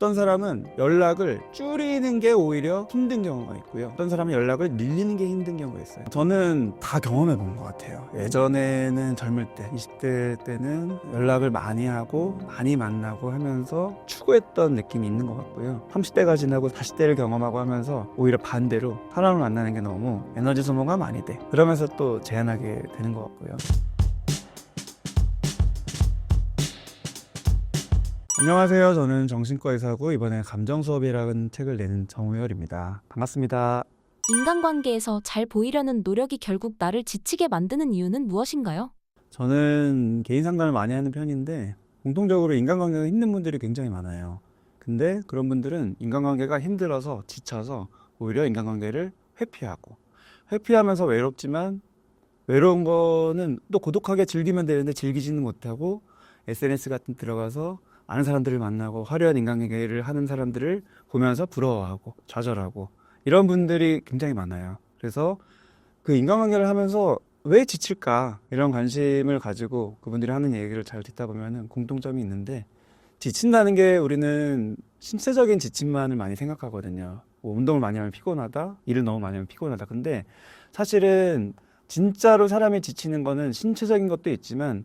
어떤 사람은 연락을 줄이는 게 오히려 힘든 경우가 있고요. 어떤 사람은 연락을 늘리는 게 힘든 경우가 있어요. 저는 다 경험해 본 것 같아요. 예전에는 젊을 때, 20대 때는 연락을 많이 하고 많이 만나고 하면서 추구했던 느낌이 있는 것 같고요. 30대가 지나고 40대를 경험하고 하면서 오히려 반대로 사람을 만나는 게 너무 에너지 소모가 많이 돼. 그러면서 또 제한하게 되는 것 같고요. 안녕하세요. 저는 정신과 의사고 이번에 감정수업이라는 책을 내는 정우열입니다. 반갑습니다. 인간관계에서 잘 보이려는 노력이 결국 나를 지치게 만드는 이유는 무엇인가요? 저는 개인 상담을 많이 하는 편인데 공통적으로 인간관계가 힘든 분들이 굉장히 많아요. 근데 그런 분들은 인간관계가 힘들어서 지쳐서 오히려 인간관계를 회피하면서 외롭지만 외로운 거는 또 고독하게 즐기면 되는데 즐기지는 못하고 SNS 같은 데 들어가서 아는 사람들을 만나고 화려한 인간관계를 하는 사람들을 보면서 부러워하고 좌절하고 이런 분들이 굉장히 많아요. 그래서 그 인간관계를 하면서 왜 지칠까 이런 관심을 가지고 그분들이 하는 얘기를 잘 듣다 보면은 공통점이 있는데, 지친다는 게 우리는 신체적인 지침만을 많이 생각하거든요. 뭐 운동을 많이 하면 피곤하다, 일을 너무 많이 하면 피곤하다. 근데 사실은 진짜로 사람이 지치는 거는 신체적인 것도 있지만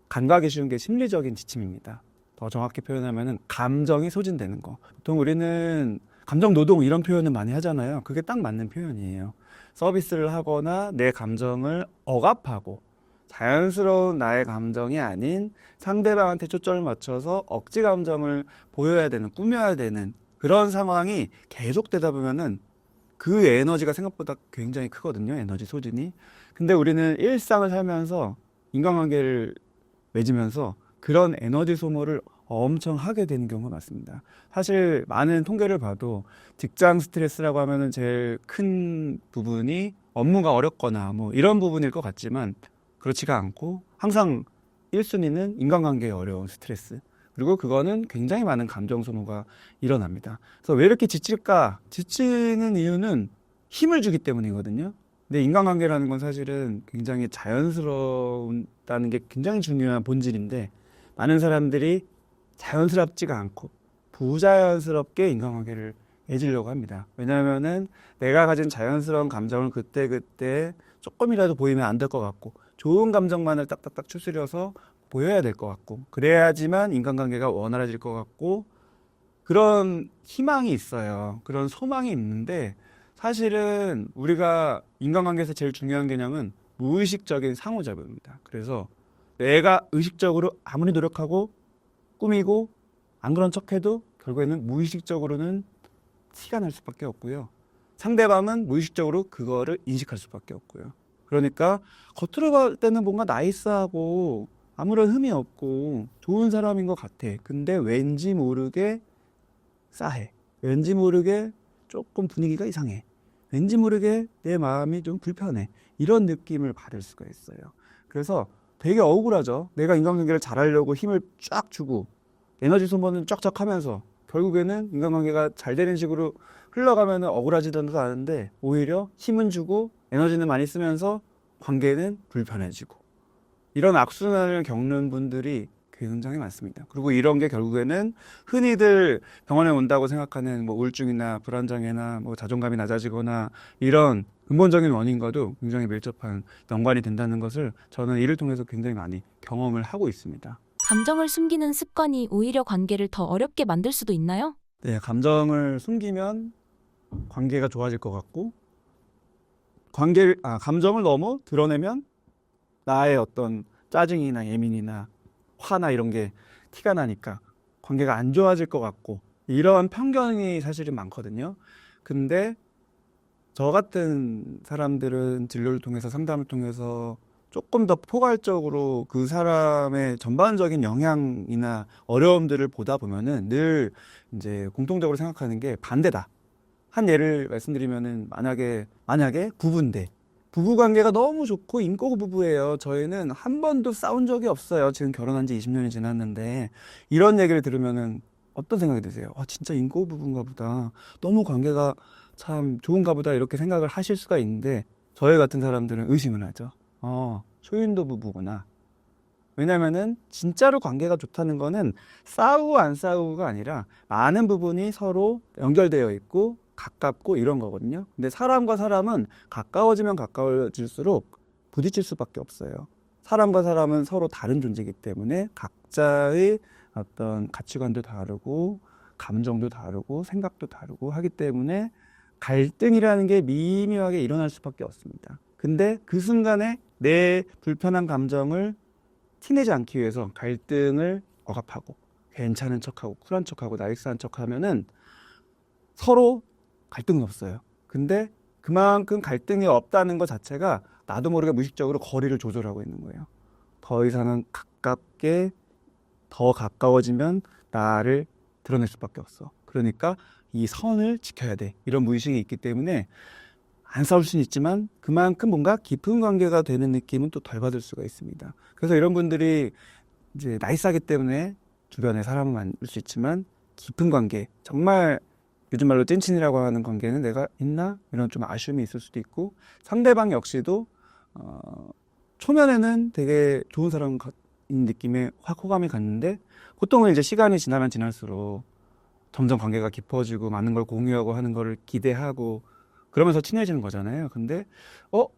간과하기 쉬운 게 심리적인 지침입니다. 더 정확히 표현하면 감정이 소진되는 거. 보통 우리는 감정 노동 이런 표현을 많이 하잖아요. 그게 딱 맞는 표현이에요. 서비스를 하거나 내 감정을 억압하고 자연스러운 나의 감정이 아닌 상대방한테 초점을 맞춰서 억지 감정을 보여야 되는, 꾸며야 되는 그런 상황이 계속되다 보면은 그 에너지가 생각보다 굉장히 크거든요. 에너지 소진이. 근데 우리는 일상을 살면서 인간관계를 맺으면서 그런 에너지 소모를 엄청 하게 되는 경우가 많습니다. 사실 많은 통계를 봐도 직장 스트레스라고 하면은 제일 큰 부분이 업무가 어렵거나 뭐 이런 부분일 것 같지만 그렇지가 않고 항상 1순위는 인간관계에 어려운 스트레스. 그리고 그거는 굉장히 많은 감정 소모가 일어납니다. 그래서 왜 이렇게 지칠까? 지치는 이유는 힘을 주기 때문이거든요. 근데 인간관계라는 건 사실은 굉장히 자연스러운다는 게 굉장히 중요한 본질인데, 많은 사람들이 자연스럽지가 않고 부자연스럽게 인간관계를 맺으려고 합니다. 왜냐하면은 내가 가진 자연스러운 감정을 그때그때 조금이라도 보이면 안 될 것 같고, 좋은 감정만을 딱딱딱 추스려서 보여야 될 것 같고, 그래야지만 인간관계가 원활해질 것 같고, 그런 희망이 있어요. 그런 소망이 있는데, 사실은 우리가 인간관계에서 제일 중요한 개념은 무의식적인 상호작용입니다. 그래서 내가 의식적으로 아무리 노력하고 꾸미고 안 그런 척해도 결국에는 무의식적으로는 티가 날 수밖에 없고요. 상대방은 무의식적으로 그거를 인식할 수밖에 없고요. 그러니까 겉으로 볼 때는 뭔가 나이스하고 아무런 흠이 없고 좋은 사람인 것 같아. 근데 왠지 모르게 싸해. 왠지 모르게 조금 분위기가 이상해. 왠지 모르게 내 마음이 좀 불편해. 이런 느낌을 받을 수가 있어요. 그래서 되게 억울하죠. 내가 인간관계를 잘하려고 힘을 쫙 주고 에너지 소모는 쫙쫙 하면서 결국에는 인간관계가 잘 되는 식으로 흘러가면 억울하지도 않은데, 오히려 힘은 주고 에너지는 많이 쓰면서 관계는 불편해지고, 이런 악순환을 겪는 분들이 굉장히 많습니다. 그리고 이런 게 결국에는 흔히들 병원에 온다고 생각하는 뭐 우울증이나 불안장애나 뭐 자존감이 낮아지거나 이런 근본적인 원인과도 굉장히 밀접한 연관이 된다는 것을 저는 이를 통해서 굉장히 많이 경험을 하고 있습니다. 감정을 숨기는 습관이 오히려 관계를 더 어렵게 만들 수도 있나요? 네, 감정을 숨기면 관계가 좋아질 것 같고, 감정을 너무 드러내면 나의 어떤 짜증이나 예민이나 화나 이런 게 티가 나니까 관계가 안 좋아질 것 같고, 이러한 편견이 사실은 많거든요. 근데 저 같은 사람들은 진료를 통해서, 상담을 통해서 조금 더 포괄적으로 그 사람의 전반적인 영향이나 어려움들을 보다 보면은 늘 이제 공통적으로 생각하는 게 반대다. 한 예를 말씀드리면은 만약에 부부인데 부부 관계가 너무 좋고 인고 부부예요. 저희는 한 번도 싸운 적이 없어요. 지금 결혼한 지 20년이 지났는데, 이런 얘기를 들으면은 어떤 생각이 드세요? 진짜 인고 부부인가 보다. 너무 관계가 참 좋은가 보다. 이렇게 생각을 하실 수가 있는데, 저희 같은 사람들은 의심을 하죠. 쇼윈도 부부구나. 왜냐면은 진짜로 관계가 좋다는 거는 싸우고 안 싸우고가 아니라 많은 부분이 서로 연결되어 있고 가깝고 이런 거거든요. 근데 사람과 사람은 가까워지면 가까워질수록 부딪힐 수밖에 없어요. 사람과 사람은 서로 다른 존재이기 때문에 각자의 어떤 가치관도 다르고 감정도 다르고 생각도 다르고 하기 때문에 갈등이라는 게 미묘하게 일어날 수밖에 없습니다. 근데 그 순간에 내 불편한 감정을 티내지 않기 위해서 갈등을 억압하고 괜찮은 척하고 쿨한 척하고 나이스한 척하면은 서로 갈등은 없어요. 근데 그만큼 갈등이 없다는 것 자체가 나도 모르게 무의식적으로 거리를 조절하고 있는 거예요. 더 이상은 가깝게 더 가까워지면 나를 드러낼 수밖에 없어. 그러니까 이 선을 지켜야 돼. 이런 무의식이 있기 때문에 안 싸울 수는 있지만 그만큼 뭔가 깊은 관계가 되는 느낌은 또 덜 받을 수가 있습니다. 그래서 이런 분들이 이제 나이스하기 때문에 주변에 사람을 만날 수 있지만 깊은 관계, 정말 요즘 말로 찐친이라고 하는 관계는 내가 있나? 이런 좀 아쉬움이 있을 수도 있고 상대방 역시도 초면에는 되게 좋은 사람인 느낌에 확 호감이 갔는데 보통은 이제 시간이 지나면 지날수록 점점 관계가 깊어지고 많은 걸 공유하고 하는 거를 기대하고 그러면서 친해지는 거잖아요. 근데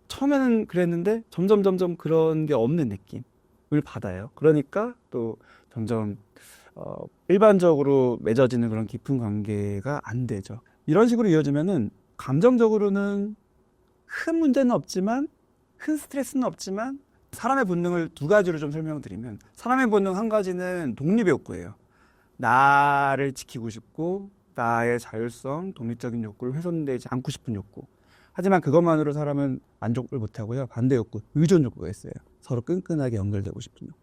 처음에는 그랬는데 점점 그런 게 없는 느낌을 받아요. 그러니까 또 점점 일반적으로 맺어지는 그런 깊은 관계가 안 되죠. 이런 식으로 이어지면은 감정적으로는 큰 문제는 없지만 큰 스트레스는 없지만 사람의 본능을 두 가지로 좀 설명드리면 사람의 본능 한 가지는 독립의 욕구예요. 나를 지키고 싶고 나의 자율성, 독립적인 욕구를 훼손되지 않고 싶은 욕구. 하지만 그것만으로 사람은 만족을 못하고요. 반대 욕구, 의존 욕구가 있어요. 서로 끈끈하게 연결되고 싶은 욕구.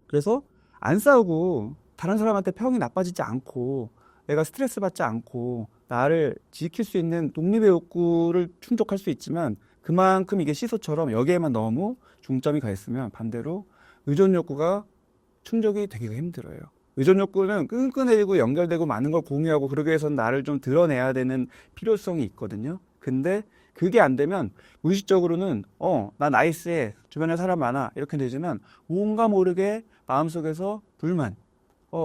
그래서 안 싸우고 다른 사람한테 평이 나빠지지 않고 내가 스트레스 받지 않고 나를 지킬 수 있는 독립의 욕구를 충족할 수 있지만 그만큼 이게 시소처럼 여기에만 너무 중점이 가 있으면 반대로 의존 욕구가 충족이 되기가 힘들어요. 의존 욕구는 끈끈해지고 연결되고 많은 걸 공유하고 그러기 위해서는 나를 좀 드러내야 되는 필요성이 있거든요. 근데 그게 안 되면 무의식적으로는 나 나이스해, 주변에 사람 많아 이렇게 되지만 뭔가 모르게 마음속에서 불만,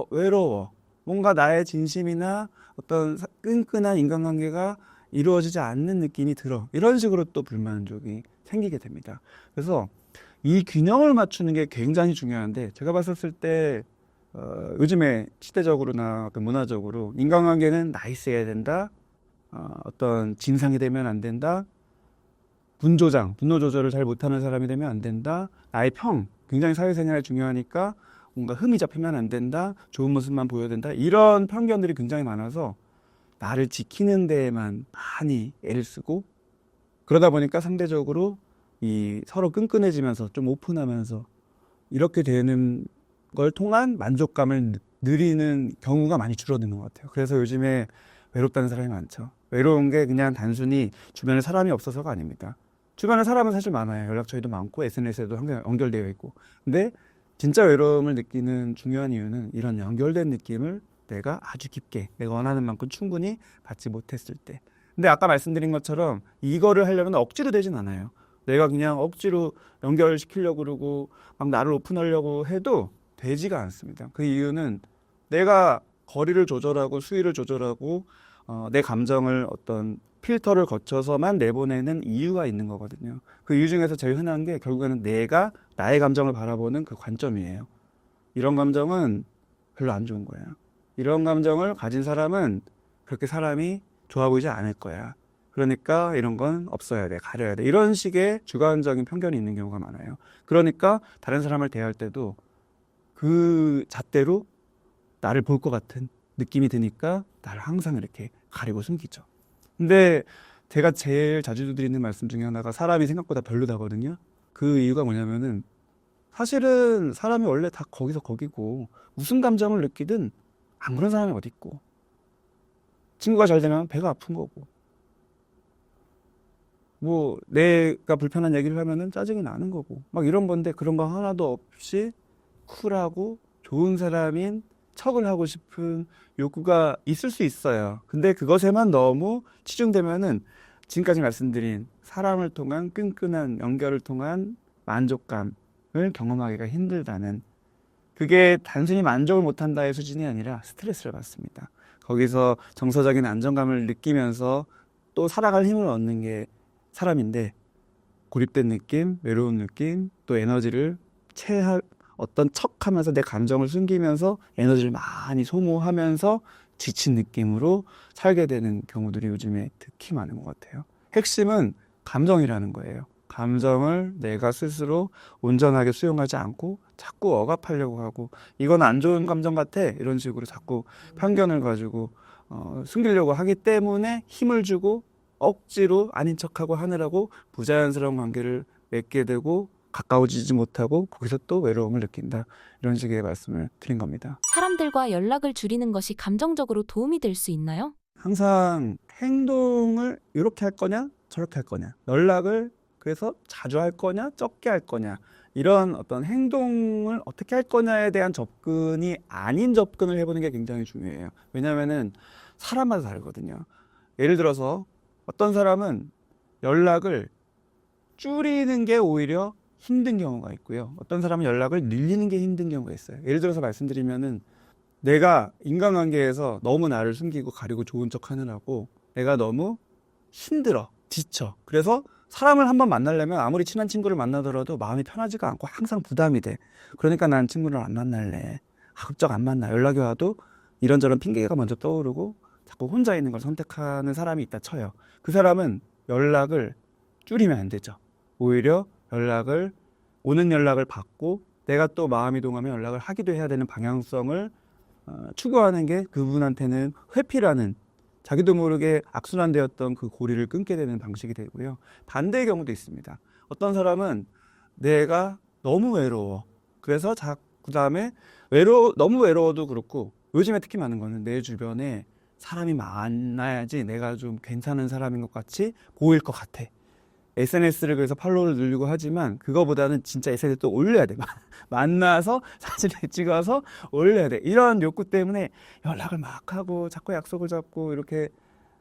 외로워, 뭔가 나의 진심이나 어떤 끈끈한 인간관계가 이루어지지 않는 느낌이 들어. 이런 식으로 또 불만족이 생기게 됩니다. 그래서 이 균형을 맞추는 게 굉장히 중요한데 제가 봤었을 때 요즘에 시대적으로나 어떤 문화적으로 인간관계는 나이스해야 된다. 어떤 진상이 되면 안 된다. 분노 조절을 잘 못하는 사람이 되면 안 된다. 나의 굉장히 사회생활이 중요하니까 뭔가 흠이 잡히면 안 된다. 좋은 모습만 보여야 된다. 이런 편견들이 굉장히 많아서 나를 지키는 데에만 많이 애를 쓰고 그러다 보니까 상대적으로 이 서로 끈끈해지면서 좀 오픈하면서 이렇게 되는 걸 통한 만족감을 누리는 경우가 많이 줄어드는 것 같아요. 그래서 요즘에 외롭다는 사람이 많죠. 외로운 게 그냥 단순히 주변에 사람이 없어서가 아닙니다. 주변에 사람은 사실 많아요. 연락처에도 많고 SNS에도 항상 연결되어 있고. 근데 진짜 외로움을 느끼는 중요한 이유는 이런 연결된 느낌을 내가 아주 깊게 내가 원하는 만큼 충분히 받지 못했을 때. 근데 아까 말씀드린 것처럼 이거를 하려면 억지로 되진 않아요. 내가 그냥 억지로 연결시키려고 그러고 막 나를 오픈하려고 해도 되지가 않습니다. 그 이유는 내가 거리를 조절하고 수위를 조절하고 내 감정을 어떤 필터를 거쳐서만 내보내는 이유가 있는 거거든요. 그 이유 중에서 제일 흔한 게 결국에는 내가 나의 감정을 바라보는 그 관점이에요. 이런 감정은 별로 안 좋은 거예요. 이런 감정을 가진 사람은 그렇게 사람이 좋아 보이지 않을 거야. 그러니까 이런 건 없어야 돼, 가려야 돼. 이런 식의 주관적인 편견이 있는 경우가 많아요. 그러니까 다른 사람을 대할 때도 그 잣대로 나를 볼 것 같은 느낌이 드니까 나를 항상 이렇게 가리고 숨기죠. 근데 제가 제일 자주 드리는 말씀 중에 하나가 사람이 생각보다 별로다거든요. 그 이유가 뭐냐면은 사실은 사람이 원래 다 거기서 거기고 무슨 감정을 느끼든 안 그런 사람이 어디 있고 친구가 잘 되면 배가 아픈 거고 뭐 내가 불편한 얘기를 하면은 짜증이 나는 거고 막 이런 건데 그런 거 하나도 없이 쿨하고 좋은 사람인 척을 하고 싶은 욕구가 있을 수 있어요. 근데 그것에만 너무 치중되면은 지금까지 말씀드린 사람을 통한 끈끈한 연결을 통한 만족감을 경험하기가 힘들다는 그게 단순히 만족을 못한다의 수준이 아니라 스트레스를 받습니다. 거기서 정서적인 안정감을 느끼면서 또 살아갈 힘을 얻는 게 사람인데, 고립된 느낌, 외로운 느낌, 또 에너지를 어떤 척하면서 내 감정을 숨기면서 에너지를 많이 소모하면서 지친 느낌으로 살게 되는 경우들이 요즘에 특히 많은 것 같아요. 핵심은 감정이라는 거예요. 감정을 내가 스스로 온전하게 수용하지 않고 자꾸 억압하려고 하고, 이건 안 좋은 감정 같아, 이런 식으로 자꾸 편견을 가지고 숨기려고 하기 때문에 힘을 주고 억지로 아닌 척하고 하느라고 부자연스러운 관계를 맺게 되고 가까워지지 못하고 거기서 또 외로움을 느낀다. 이런 식의 말씀을 드린 겁니다. 사람들과 연락을 줄이는 것이 감정적으로 도움이 될 수 있나요? 항상 행동을 이렇게 할 거냐 저렇게 할 거냐, 연락을 그래서 자주 할 거냐 적게 할 거냐, 이런 어떤 행동을 어떻게 할 거냐에 대한 접근이 아닌 접근을 해보는 게 굉장히 중요해요. 왜냐하면은 사람마다 다르거든요. 예를 들어서 어떤 사람은 연락을 줄이는 게 오히려 힘든 경우가 있고요. 어떤 사람은 연락을 늘리는 게 힘든 경우가 있어요. 예를 들어서 말씀드리면은, 내가 인간관계에서 너무 나를 숨기고 가리고 좋은 척 하느라고 내가 너무 힘들어, 지쳐. 그래서 사람을 한번 만나려면 아무리 친한 친구를 만나더라도 마음이 편하지가 않고 항상 부담이 돼. 그러니까 난 친구를 안 만날래. 훌쩍 안 만나. 연락이 와도 이런저런 핑계가 먼저 떠오르고 자꾸 혼자 있는 걸 선택하는 사람이 있다 쳐요. 그 사람은 연락을 줄이면 안 되죠. 오히려 오는 연락을 받고 내가 또 마음이 동하면 연락을 하기도 해야 되는 방향성을 추구하는 게 그분한테는 회피라는, 자기도 모르게 악순환되었던 그 고리를 끊게 되는 방식이 되고요. 반대의 경우도 있습니다. 어떤 사람은 내가 너무 외로워. 그래서 그다음에 너무 외로워도 그렇고, 요즘에 특히 많은 거는 내 주변에 사람이 많아야지 내가 좀 괜찮은 사람인 것 같이 보일 것 같아. SNS를 그래서 팔로우를 늘리고 하지만 그거보다는 진짜 SNS에 또 올려야 돼. 만나서 사진을 찍어서 올려야 돼. 이런 욕구 때문에 연락을 막 하고 자꾸 약속을 잡고 이렇게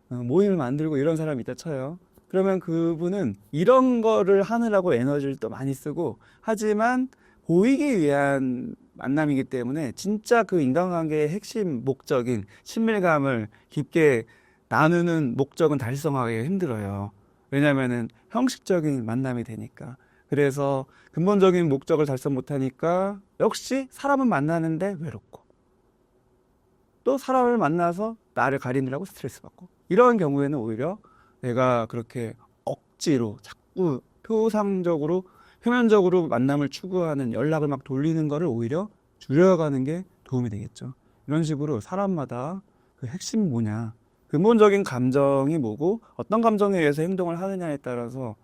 모임을 만들고 이런 사람이 있다 쳐요. 그러면 그분은 이런 거를 하느라고 에너지를 또 많이 쓰고, 하지만 보이기 위한 만남이기 때문에 진짜 그 인간관계의 핵심 목적인 친밀감을 깊게 나누는 목적은 달성하기가 힘들어요. 왜냐면은 형식적인 만남이 되니까. 그래서 근본적인 목적을 달성 못하니까 역시 사람은 만나는데 외롭고, 또 사람을 만나서 나를 가리느라고 스트레스 받고, 이런 경우에는 오히려 내가 그렇게 억지로 자꾸 표면적으로 만남을 추구하는, 연락을 막 돌리는 거를 오히려 줄여가는 게 도움이 되겠죠. 이런 식으로 사람마다 그 핵심이 뭐냐, 근본적인 감정이 뭐고 어떤 감정에 의해서 행동을 하느냐에 따라서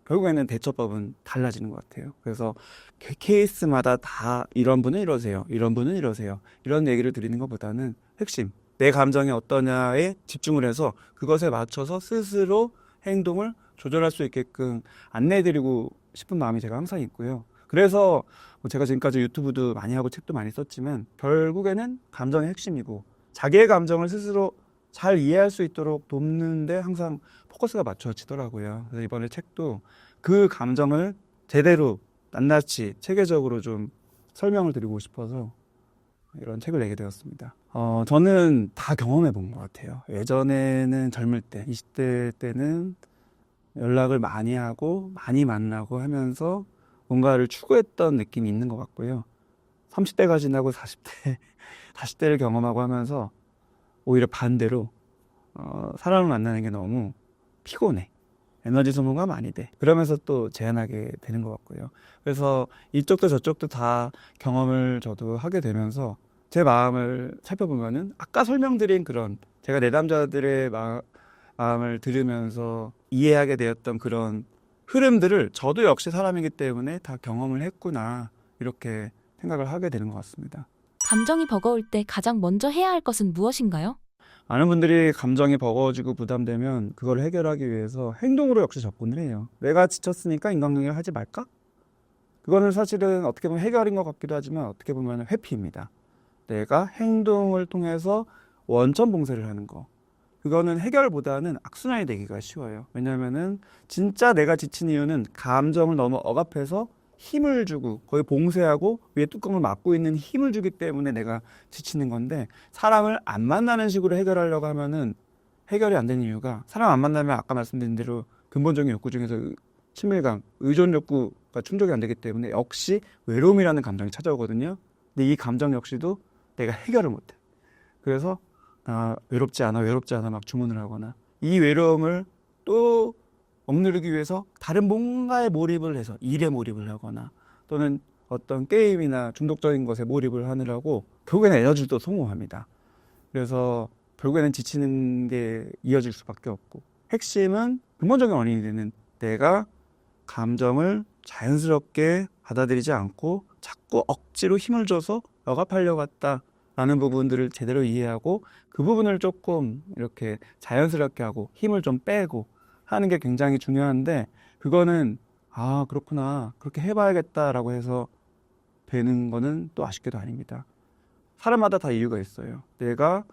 결국에는 대처법은 달라지는 것 같아요. 그래서 케이스마다 다 이런 분은 이러세요, 이런 분은 이러세요, 이런 얘기를 드리는 것보다는 핵심, 내 감정이 어떠냐에 집중을 해서 그것에 맞춰서 스스로 행동을 조절할 수 있게끔 안내해드리고 싶은 마음이 제가 항상 있고요. 그래서 제가 지금까지 유튜브도 많이 하고 책도 많이 썼지만 결국에는 감정이 핵심이고, 자기의 감정을 스스로 잘 이해할 수 있도록 돕는데 항상 포커스가 맞춰지더라고요. 그래서 이번에 책도 그 감정을 제대로 낱낱이 체계적으로 좀 설명을 드리고 싶어서 이런 책을 내게 되었습니다. 저는 다 경험해 본 것 같아요. 예전에는 젊을 때, 20대 때는 연락을 많이 하고 많이 만나고 하면서 뭔가를 추구했던 느낌이 있는 것 같고요. 30대가 지나고 40대를 경험하고 하면서 오히려 반대로 사람을 만나는 게 너무 피곤해. 에너지 소모가 많이 돼. 그러면서 또 제한하게 되는 것 같고요. 그래서 이쪽도 저쪽도 다 경험을 저도 하게 되면서 제 마음을 살펴보면은 아까 설명드린 그런, 제가 내담자들의 마음을 들으면서 이해하게 되었던 그런 흐름들을 저도 역시 사람이기 때문에 다 경험을 했구나, 이렇게 생각을 하게 되는 것 같습니다. 감정이 버거울 때 가장 먼저 해야 할 것은 무엇인가요? 많은 분들이 감정이 버거워지고 부담되면 그걸 해결하기 위해서 행동으로 역시 접근을 해요. 내가 지쳤으니까 인간관계를 하지 말까? 그거는 사실은 어떻게 보면 해결인 것 같기도 하지만 어떻게 보면 회피입니다. 내가 행동을 통해서 원천 봉쇄를 하는 거. 그거는 해결보다는 악순환이 되기가 쉬워요. 왜냐하면은 진짜 내가 지친 이유는 감정을 너무 억압해서 힘을 주고 거의 봉쇄하고 위에 뚜껑을 막고 있는 힘을 주기 때문에 내가 지치는 건데, 사람을 안 만나는 식으로 해결하려고 하면은 해결이 안 되는 이유가, 사람 안 만나면 아까 말씀드린 대로 근본적인 욕구 중에서 친밀감, 의존 욕구가 충족이 안 되기 때문에 역시 외로움이라는 감정이 찾아오거든요. 근데 이 감정 역시도 내가 해결을 못해. 그래서 외롭지 않아 외롭지 않아 막 주문을 하거나, 이 외로움을 또 억누르기 위해서 다른 뭔가에 몰입을 해서 일에 몰입을 하거나, 또는 어떤 게임이나 중독적인 것에 몰입을 하느라고 결국에는 에너지를 또 소모합니다. 그래서 결국에는 지치는 게 이어질 수밖에 없고, 핵심은 근본적인 원인이 되는, 내가 감정을 자연스럽게 받아들이지 않고 자꾸 억지로 힘을 줘서 억압하려고 했다라는 부분들을 제대로 이해하고, 그 부분을 조금 이렇게 자연스럽게 하고 힘을 좀 빼고 하는 게 굉장히 중요한데, 그거는 그렇구나, 그렇게 해봐야겠다라고 해서 되는 거는 또 아쉽게도 아닙니다. 사람마다 다 이유가 있어요. 내가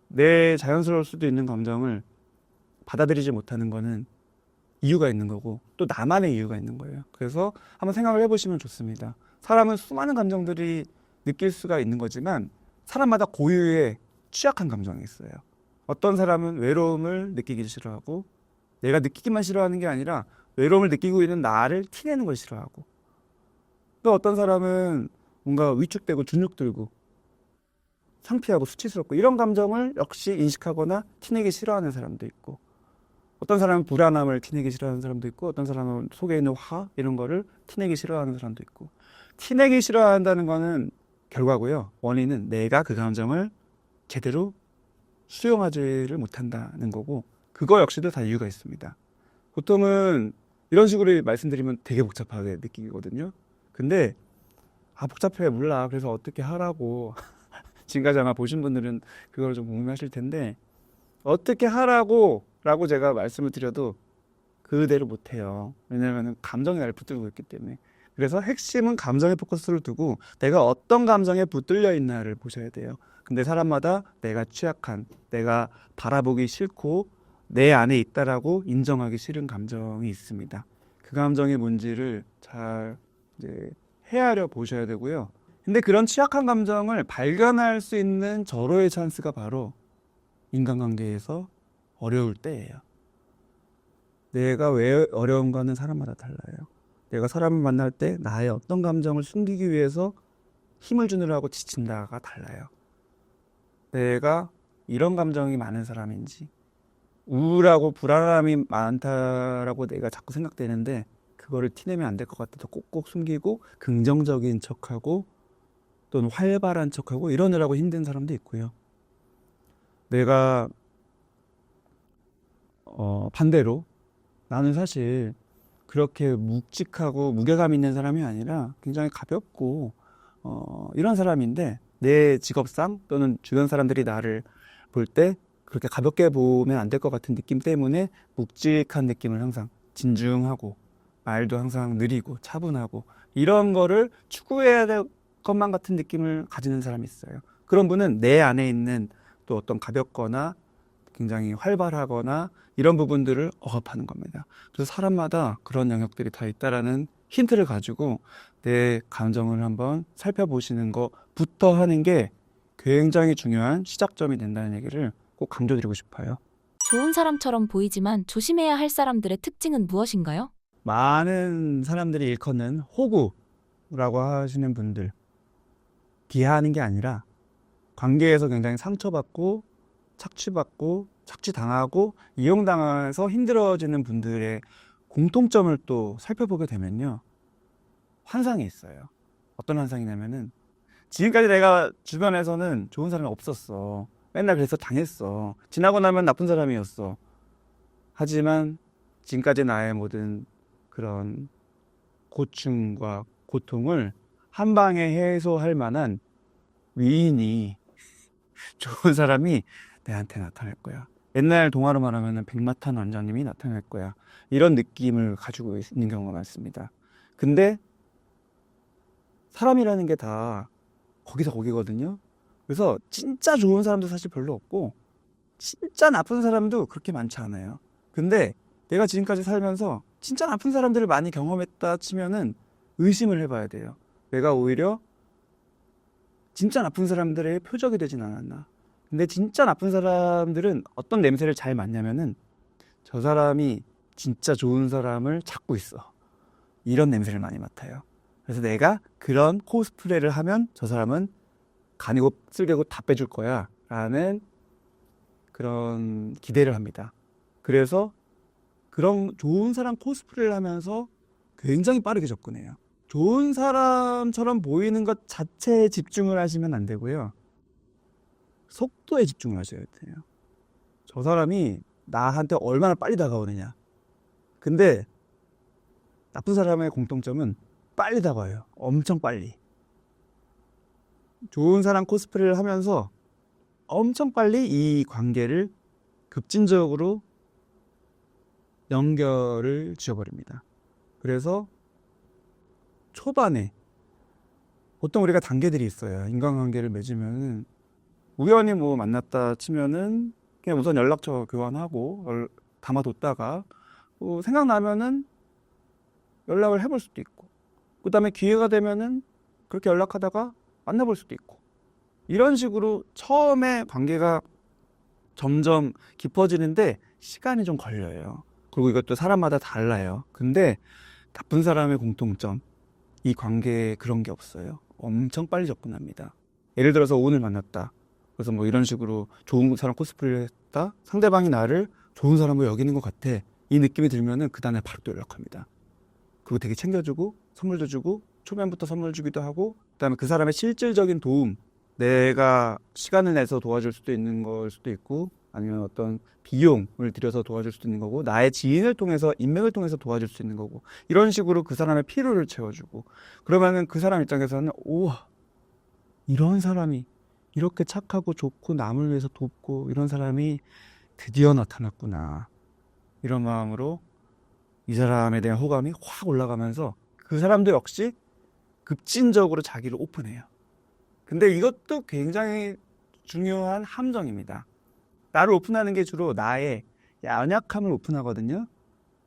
내 자연스러울 수도 있는 감정을 받아들이지 못하는 거는 이유가 있는 거고, 또 나만의 이유가 있는 거예요. 그래서 한번 생각을 해보시면 좋습니다. 사람은 수많은 감정들이 느낄 수가 있는 거지만, 사람마다 고유의 취약한 감정이 있어요. 어떤 사람은 외로움을 느끼기 싫어하고, 내가 느끼기만 싫어하는 게 아니라 외로움을 느끼고 있는 나를 티내는 걸 싫어하고, 또 어떤 사람은 뭔가 위축되고 주눅 들고 창피하고 수치스럽고 이런 감정을 역시 인식하거나 티내기 싫어하는 사람도 있고, 어떤 사람은 불안함을 티내기 싫어하는 사람도 있고, 어떤 사람은 속에 있는 화 이런 거를 티내기 싫어하는 사람도 있고, 티내기 싫어한다는 거는 결과고요. 원인은 내가 그 감정을 제대로 수용하지를 못한다는 거고, 그거 역시도 다 이유가 있습니다. 보통은 이런 식으로 말씀드리면 되게 복잡하게 느끼거든요. 근데 복잡해, 몰라, 그래서 어떻게 하라고 지금까지 아마 보신 분들은 그걸 좀 궁금해하실 텐데, 어떻게 하라고 라고 제가 말씀을 드려도 그대로 못해요. 왜냐하면 감정이 나를 붙들고 있기 때문에. 그래서 핵심은 감정에 포커스를 두고 내가 어떤 감정에 붙들려 있나를 보셔야 돼요. 근데 사람마다 내가 취약한, 내가 바라보기 싫고 내 안에 있다라고 인정하기 싫은 감정이 있습니다. 그 감정이 뭔지를 잘 이제 헤아려 보셔야 되고요. 근데 그런 취약한 감정을 발견할 수 있는 절호의 찬스가 바로 인간관계에서 어려울 때예요. 내가 왜 어려운가는 사람마다 달라요. 내가 사람을 만날 때 나의 어떤 감정을 숨기기 위해서 힘을 주느라고 지친다가 달라요. 내가 이런 감정이 많은 사람인지, 우울하고 불안함이 많다라고 내가 자꾸 생각되는데 그거를 티내면 안 될 것 같아서 꼭꼭 숨기고 긍정적인 척하고 또는 활발한 척하고 이러느라고 힘든 사람도 있고요. 내가 반대로 나는 사실 그렇게 묵직하고 무게감 있는 사람이 아니라 굉장히 가볍고 이런 사람인데, 내 직업상 또는 주변 사람들이 나를 볼 때 그렇게 가볍게 보면 안 될 것 같은 느낌 때문에 묵직한 느낌을 항상 진중하고 말도 항상 느리고 차분하고 이런 거를 추구해야 될 것만 같은 느낌을 가지는 사람이 있어요. 그런 분은 내 안에 있는 또 어떤 가볍거나 굉장히 활발하거나 이런 부분들을 억압하는 겁니다. 그래서 사람마다 그런 영역들이 다 있다라는 힌트를 가지고 내 감정을 한번 살펴보시는 것부터 하는 게 굉장히 중요한 시작점이 된다는 얘기를 꼭 강조드리고 싶어요. 좋은 사람처럼 보이지만 조심해야 할 사람들의 특징은 무엇인가요? 많은 사람들이 일컫는 호구라고 하시는 분들, 비하하는 게 아니라 관계에서 굉장히 상처받고 착취받고 착취당하고 이용당해서 힘들어지는 분들의 공통점을 또 살펴보게 되면요, 환상이 있어요. 어떤 환상이냐면은, 지금까지 내가 주변에서는 좋은 사람이 없었어. 맨날 그래서 당했어. 지나고 나면 나쁜 사람이었어. 하지만 지금까지 나의 모든 그런 고충과 고통을 한 방에 해소할 만한 위인이, 좋은 사람이 내한테 나타날 거야. 옛날 동화로 말하면 백마탄 원장님이 나타날 거야. 이런 느낌을 가지고 있는 경우가 많습니다. 근데 사람이라는 게 다 거기서 거기거든요. 그래서 진짜 좋은 사람도 사실 별로 없고 진짜 나쁜 사람도 그렇게 많지 않아요. 근데 내가 지금까지 살면서 진짜 나쁜 사람들을 많이 경험했다 치면은 의심을 해봐야 돼요. 내가 오히려 진짜 나쁜 사람들의 표적이 되진 않았나. 근데 진짜 나쁜 사람들은 어떤 냄새를 잘 맡냐면은 저 사람이 진짜 좋은 사람을 찾고 있어. 이런 냄새를 많이 맡아요. 그래서 내가 그런 코스프레를 하면 저 사람은 간이고 쓸개고 다 빼줄 거야 라는 그런 기대를 합니다. 그래서 그런 좋은 사람 코스프레를 하면서 굉장히 빠르게 접근해요. 좋은 사람처럼 보이는 것 자체에 집중을 하시면 안 되고요. 속도에 집중을 하셔야 돼요. 저 사람이 나한테 얼마나 빨리 다가오느냐. 근데 나쁜 사람의 공통점은 빨리 다가와요. 엄청 빨리. 좋은 사람 코스프레를 하면서 엄청 빨리 이 관계를 급진적으로 연결을 지어버립니다. 그래서 초반에 보통 우리가 단계들이 있어요. 인간관계를 맺으면은 우연히 뭐 만났다 치면은 그냥 우선 연락처 교환하고 담아뒀다가 생각나면은 연락을 해볼 수도 있고 그 다음에 기회가 되면은 그렇게 연락하다가 만나볼 수도 있고 이런 식으로 처음에 관계가 점점 깊어지는데 시간이 좀 걸려요. 그리고 이것도 사람마다 달라요. 근데 나쁜 사람의 공통점 이 관계에 그런 게 없어요. 엄청 빨리 접근합니다. 예를 들어서 오늘 만났다. 그래서 뭐 이런 식으로 좋은 사람 코스프레를 했다. 상대방이 나를 좋은 사람으로 여기는 것 같아. 이 느낌이 들면은 그 다음에 바로 또 연락합니다. 그거 되게 챙겨주고 선물도 주고 초면부터 선물 주기도 하고 그다음에 그 사람의 실질적인 도움 내가 시간을 내서 도와줄 수도 있는 걸 수도 있고 아니면 어떤 비용을 들여서 도와줄 수도 있는 거고 나의 지인을 통해서 인맥을 통해서 도와줄 수 있는 거고 이런 식으로 그 사람의 필요를 채워주고 그러면은 그 사람 입장에서는 우와 이런 사람이 이렇게 착하고 좋고 남을 위해서 돕고 이런 사람이 드디어 나타났구나 이런 마음으로 이 사람에 대한 호감이 확 올라가면서 그 사람도 역시 급진적으로 자기를 오픈해요. 근데 이것도 굉장히 중요한 함정입니다. 나를 오픈하는 게 주로 나의 연약함을 오픈하거든요.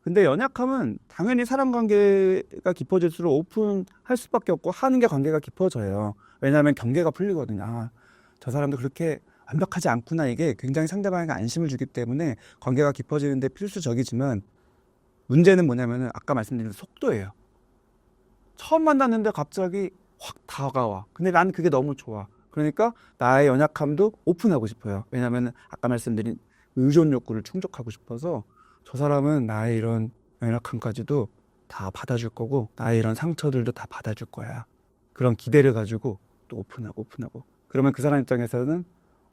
근데 연약함은 당연히 사람 관계가 깊어질수록 오픈할 수밖에 없고 하는 게 관계가 깊어져요. 왜냐하면 경계가 풀리거든요. 아, 저 사람도 그렇게 완벽하지 않구나. 이게 굉장히 상대방에게 안심을 주기 때문에 관계가 깊어지는데 필수적이지만 문제는 뭐냐면은 아까 말씀드린 속도예요. 처음 만났는데 갑자기 확 다가와. 근데 난 그게 너무 좋아. 그러니까 나의 연약함도 오픈하고 싶어요. 왜냐하면 아까 말씀드린 의존 욕구를 충족하고 싶어서 저 사람은 나의 이런 연약함까지도 다 받아줄 거고 나의 이런 상처들도 다 받아줄 거야. 그런 기대를 가지고 또 오픈하고 그러면 그 사람 입장에서는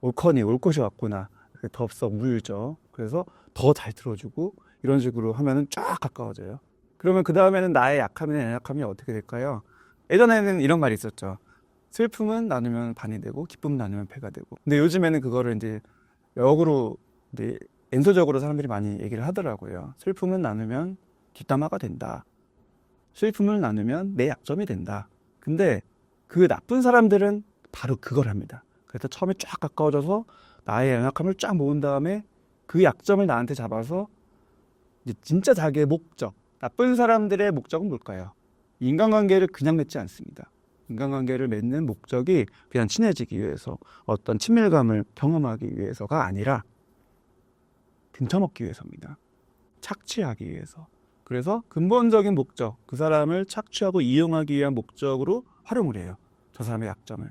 옳거니 올 것이 왔구나. 덥석 무일죠. 그래서 더 잘 들어주고 이런 식으로 하면은 쫙 가까워져요. 그러면 그 다음에는 나의 약함이나 연약함이 어떻게 될까요? 예전에는 이런 말이 있었죠. 슬픔은 나누면 반이 되고 기쁨은 나누면 배가 되고. 근데 요즘에는 그거를 이제 역으로 이제 엔소적으로 사람들이 많이 얘기를 하더라고요. 슬픔은 나누면 뒷담화가 된다. 슬픔을 나누면 내 약점이 된다. 근데 그 나쁜 사람들은 바로 그걸 합니다. 그래서 처음에 쫙 가까워져서 나의 연약함을 쫙 모은 다음에 그 약점을 나한테 잡아서 이제 진짜 자기의 목적, 나쁜 사람들의 목적은 뭘까요? 인간관계를 그냥 맺지 않습니다. 인간관계를 맺는 목적이 그냥 친해지기 위해서 어떤 친밀감을 경험하기 위해서가 아니라 등쳐먹기 위해서입니다. 착취하기 위해서. 그래서 근본적인 목적, 그 사람을 착취하고 이용하기 위한 목적으로 활용을 해요. 저 사람의 약점을.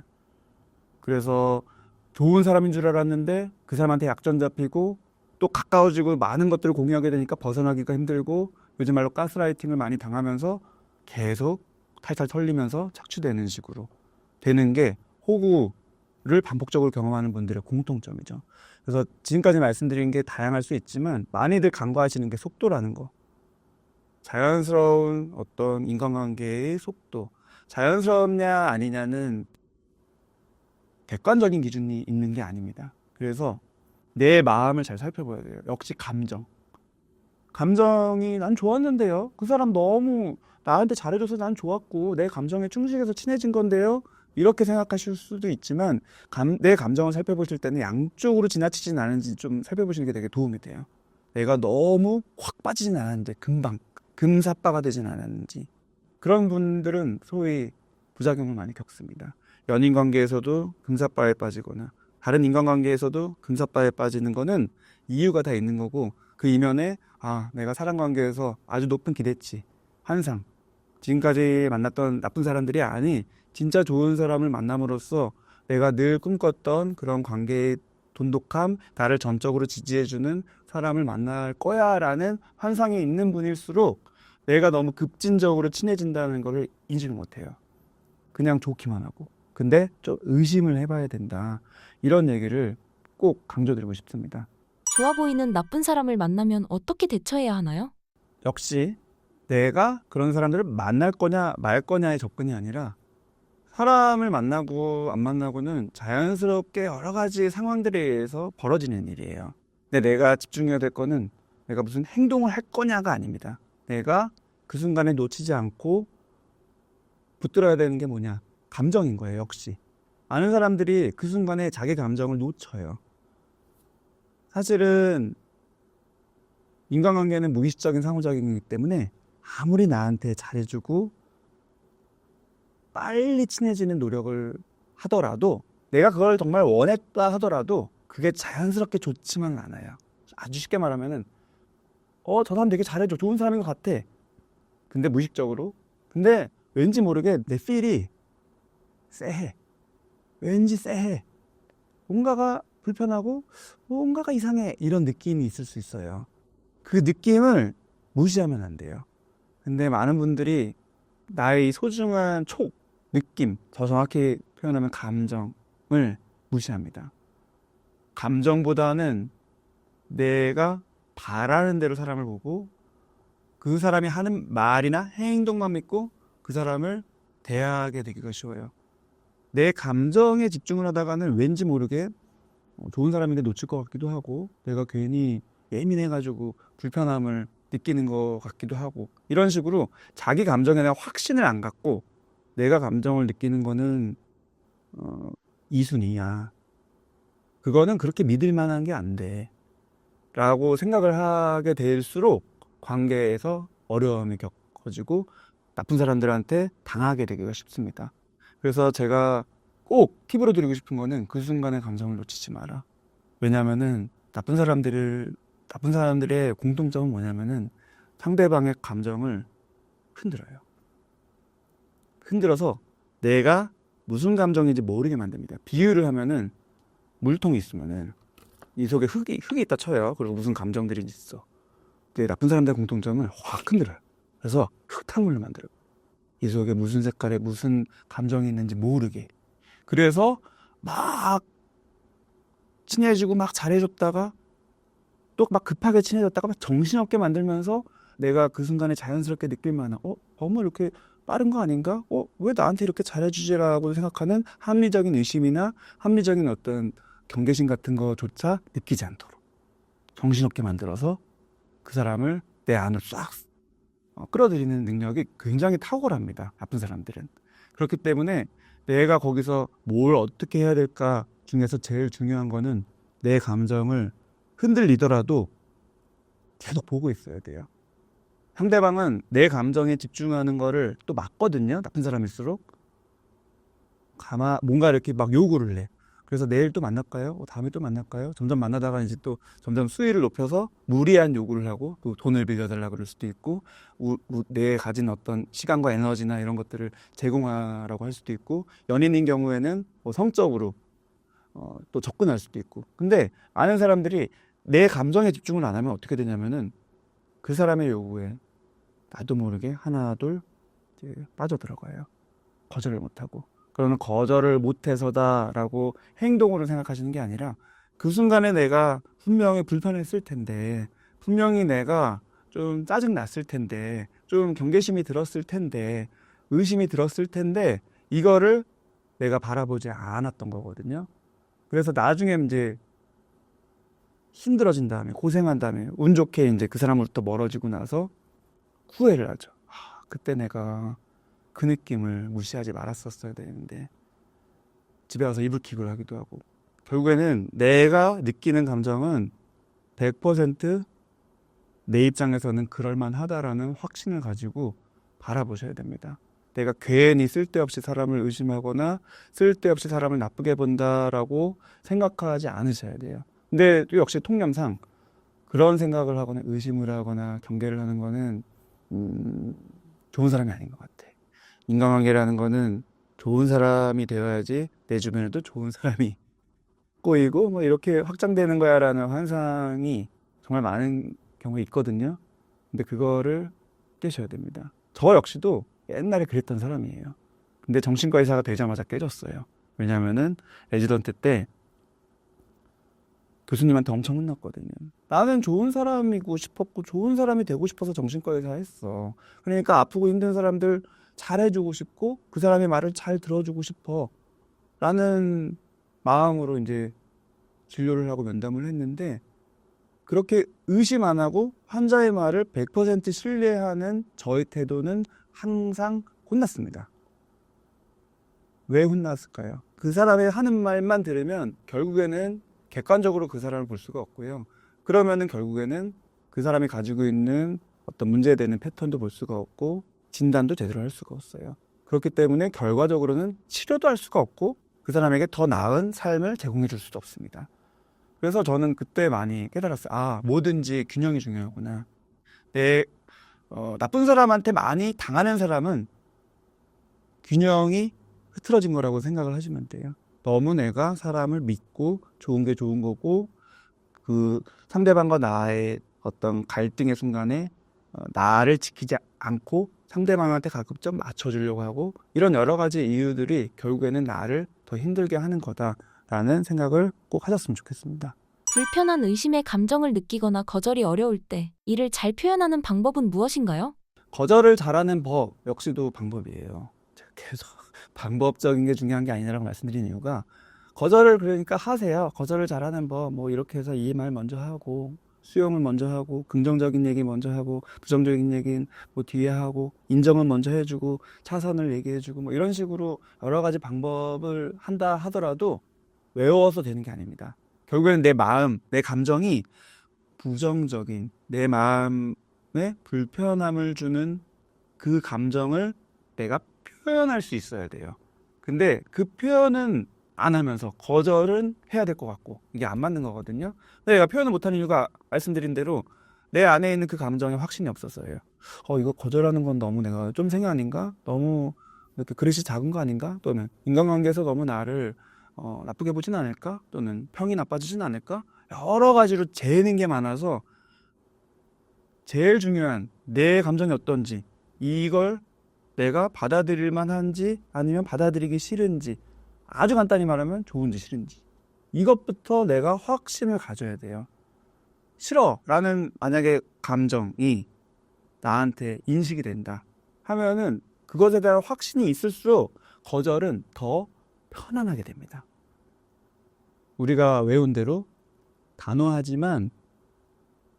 그래서 좋은 사람인 줄 알았는데 그 사람한테 약점 잡히고 또 가까워지고 많은 것들을 공유하게 되니까 벗어나기가 힘들고 요즘 말로 가스라이팅을 많이 당하면서 계속 탈탈 털리면서 착취되는 식으로 되는 게 호구를 반복적으로 경험하는 분들의 공통점이죠. 그래서 지금까지 말씀드린 게 다양할 수 있지만 많이들 간과하시는 게 속도라는 거. 자연스러운 어떤 인간관계의 속도. 자연스럽냐 아니냐는 객관적인 기준이 있는 게 아닙니다. 그래서 내 마음을 잘 살펴봐야 돼요. 역시 감정. 감정이 난 좋았는데요. 그 사람 너무 나한테 잘해줘서 난 좋았고 내 감정에 충실해서 친해진 건데요. 이렇게 생각하실 수도 있지만 내 감정을 살펴보실 때는 양쪽으로 지나치진 않은지 좀 살펴보시는 게 되게 도움이 돼요. 내가 너무 확 빠지진 않았는데 금방 금사빠가 되진 않았는지 그런 분들은 소위 부작용을 많이 겪습니다. 연인 관계에서도 금사빠에 빠지거나 다른 인간관계에서도 금사빠에 빠지는 거는 이유가 다 있는 거고, 그 이면에 내가 사람 관계에서 아주 높은 기대치, 환상, 지금까지 만났던 나쁜 사람들이 아니 진짜 좋은 사람을 만남으로써 내가 늘 꿈꿨던 그런 관계의 돈독함, 나를 전적으로 지지해주는 사람을 만날 거야 라는 환상이 있는 분일수록 내가 너무 급진적으로 친해진다는 것을 인지를 못해요. 그냥 좋기만 하고. 근데 좀 의심을 해봐야 된다. 이런 얘기를 꼭 강조드리고 싶습니다. 좋아 보이는 나쁜 사람을 만나면 어떻게 대처해야 하나요? 역시 내가 그런 사람들을 만날 거냐 말 거냐의 접근이 아니라, 사람을 만나고 안 만나고는 자연스럽게 여러 가지 상황들에 의해서 벌어지는 일이에요. 근데 내가 집중해야 될 거는 내가 무슨 행동을 할 거냐가 아닙니다. 내가 그 순간에 놓치지 않고 붙들어야 되는 게 뭐냐? 감정인 거예요, 역시. 많은 사람들이 그 순간에 자기 감정을 놓쳐요. 사실은 인간관계는 무의식적인 상호작용이기 때문에 아무리 나한테 잘해주고 빨리 친해지는 노력을 하더라도, 내가 그걸 정말 원했다 하더라도 그게 자연스럽게 좋지만 않아요. 아주 쉽게 말하면은 저 사람 되게 잘해줘, 좋은 사람인 것 같아. 근데 무의식적으로, 근데 왠지 모르게 내 필이 쎄해. 왠지 쎄해. 뭔가가 불편하고 뭔가가 이상해, 이런 느낌이 있을 수 있어요. 그 느낌을 무시하면 안 돼요. 근데 많은 분들이 나의 소중한 느낌, 더 정확히 표현하면 감정을 무시합니다. 감정보다는 내가 바라는 대로 사람을 보고 그 사람이 하는 말이나 행동만 믿고 그 사람을 대하게 되기가 쉬워요. 내 감정에 집중을 하다가는 왠지 모르게 좋은 사람인데 놓칠 것 같기도 하고, 내가 괜히 예민해가지고 불편함을 느끼는 것 같기도 하고, 이런 식으로 자기 감정에 대한 확신을 안 갖고 내가 감정을 느끼는 거는 2순위야. 그거는 그렇게 믿을 만한 게 안 돼. 라고 생각을 하게 될수록 관계에서 어려움이 겪어지고 나쁜 사람들한테 당하게 되기가 쉽습니다. 그래서 제가 꼭 팁으로 드리고 싶은 거는 그 순간의 감정을 놓치지 마라. 왜냐면은 나쁜 사람들의 공통점은 뭐냐면은 상대방의 감정을 흔들어요. 흔들어서 내가 무슨 감정인지 모르게 만듭니다. 비유를 하면은 물통이 있으면은 이 속에 흙이 있다 쳐요. 그리고 무슨 감정들이 있어. 근데 나쁜 사람들의 공통점을 확 흔들어요. 그래서 흙탕물을 만들어요. 이 속에 무슨 색깔에 무슨 감정이 있는지 모르게. 그래서 막 친해지고 막 잘해줬다가 또 막 급하게 친해졌다가 막 정신없게 만들면서 내가 그 순간에 자연스럽게 느낄 만한 너무 이렇게 빠른 거 아닌가? 왜 나한테 이렇게 잘해주지라고 생각하는 합리적인 의심이나 합리적인 어떤 경계심 같은 거조차 느끼지 않도록 정신없게 만들어서 그 사람을 내 안으로 싹 끌어들이는 능력이 굉장히 탁월합니다. 나쁜 사람들은. 그렇기 때문에 내가 거기서 뭘 어떻게 해야 될까 중에서 제일 중요한 거는 내 감정을 흔들리더라도 계속 보고 있어야 돼요. 상대방은 내 감정에 집중하는 거를 또 막거든요. 나쁜 사람일수록. 뭔가 이렇게 막 요구를 해. 그래서 내일 또 만날까요? 다음에 또 만날까요? 점점 만나다가 이제 또 점점 수위를 높여서 무리한 요구를 하고 또 돈을 빌려달라 그럴 수도 있고, 내 가진 어떤 시간과 에너지나 이런 것들을 제공하라고 할 수도 있고, 연인인 경우에는 성적으로 또 접근할 수도 있고. 근데 많은 사람들이 내 감정에 집중을 안 하면 어떻게 되냐면은 그 사람의 요구에 나도 모르게 하나 둘 이제 빠져들어가요. 거절을 못하고. 그러면 거절을 못해서다라고 행동으로 생각하시는 게 아니라, 그 순간에 내가 분명히 불편했을 텐데, 분명히 내가 좀 짜증 났을 텐데, 좀 경계심이 들었을 텐데, 의심이 들었을 텐데, 이거를 내가 바라보지 않았던 거거든요. 그래서 나중에 이제 힘들어진 다음에, 고생한 다음에, 운 좋게 이제 그 사람으로부터 멀어지고 나서 후회를 하죠. 그때 내가 그 느낌을 무시하지 말았었어야 되는데, 집에 와서 이불킥을 하기도 하고. 결국에는 내가 느끼는 감정은 100% 내 입장에서는 그럴만하다라는 확신을 가지고 바라보셔야 됩니다. 내가 괜히 쓸데없이 사람을 의심하거나 쓸데없이 사람을 나쁘게 본다라고 생각하지 않으셔야 돼요. 근데 또 역시 통념상 그런 생각을 하거나 의심을 하거나 경계를 하는 거는 좋은 사람이 아닌 것 같아. 인간관계라는 거는 좋은 사람이 되어야지 내 주변에도 좋은 사람이 꼬이고 뭐 이렇게 확장되는 거야라는 환상이 정말 많은 경우에 있거든요. 근데 그거를 깨셔야 됩니다. 저 역시도 옛날에 그랬던 사람이에요. 근데 정신과 의사가 되자마자 깨졌어요. 왜냐면은 레지던트 때 교수님한테 엄청 혼났거든요. 나는 좋은 사람이고 싶었고 좋은 사람이 되고 싶어서 정신과 의사 했어. 그러니까 아프고 힘든 사람들 잘해주고 싶고 그 사람의 말을 잘 들어주고 싶어 라는 마음으로 이제 진료를 하고 면담을 했는데, 그렇게 의심 안 하고 환자의 말을 100% 신뢰하는 저의 태도는 항상 혼났습니다. 왜 혼났을까요? 그 사람의 하는 말만 들으면 결국에는 객관적으로 그 사람을 볼 수가 없고요. 그러면은 결국에는 그 사람이 가지고 있는 어떤 문제되는 패턴도 볼 수가 없고 진단도 제대로 할 수가 없어요. 그렇기 때문에 결과적으로는 치료도 할 수가 없고 그 사람에게 더 나은 삶을 제공해 줄 수도 없습니다. 그래서 저는 그때 많이 깨달았어요. 아, 뭐든지 균형이 중요하구나. 나쁜 사람한테 많이 당하는 사람은 균형이 흐트러진 거라고 생각을 하시면 돼요. 너무 내가 사람을 믿고 좋은 게 좋은 거고 그 상대방과 나의 어떤 갈등의 순간에 나를 지키지 않고 상대방한테 가급적 맞춰주려고 하고 이런 여러 가지 이유들이 결국에는 나를 더 힘들게 하는 거다라는 생각을 꼭 하셨으면 좋겠습니다. 불편한 의심의 감정을 느끼거나 거절이 어려울 때 이를 잘 표현하는 방법은 무엇인가요? 거절을 잘하는 법 역시도 방법이에요. 제가 계속 방법적인 게 중요한 게 아니라고 말씀드린 이유가 거절을 그러니까 하세요. 거절을 잘하는 법 뭐 이렇게 해서 이 말 먼저 하고 수용을 먼저 하고 긍정적인 얘기 먼저 하고 부정적인 얘기는 뭐 뒤에 하고 인정은 먼저 해주고 차선을 얘기해주고 뭐 이런 식으로 여러 가지 방법을 한다 하더라도 외워서 되는 게 아닙니다. 결국에는 내 마음, 내 감정이 부정적인 내 마음에 불편함을 주는 그 감정을 내가 표현할 수 있어야 돼요. 근데 그 표현은 안 하면서 거절은 해야 될 것 같고 이게 안 맞는 거거든요. 근데 내가 표현을 못하는 이유가 말씀드린 대로 내 안에 있는 그 감정에 확신이 없어서예요. 이거 거절하는 건 너무 내가 좀 생각 아닌가? 너무 이렇게 그릇이 작은 거 아닌가? 또는 인간관계에서 너무 나를 나쁘게 보진 않을까? 또는 평이 나빠지진 않을까? 여러 가지로 재는 게 많아서 제일 중요한 내 감정이 어떤지, 이걸 내가 받아들일 만한지 아니면 받아들이기 싫은지, 아주 간단히 말하면 좋은지 싫은지, 이것부터 내가 확신을 가져야 돼요. 싫어라는 만약에 감정이 나한테 인식이 된다 하면은 그것에 대한 확신이 있을수록 거절은 더 편안하게 됩니다. 우리가 외운 대로 단호하지만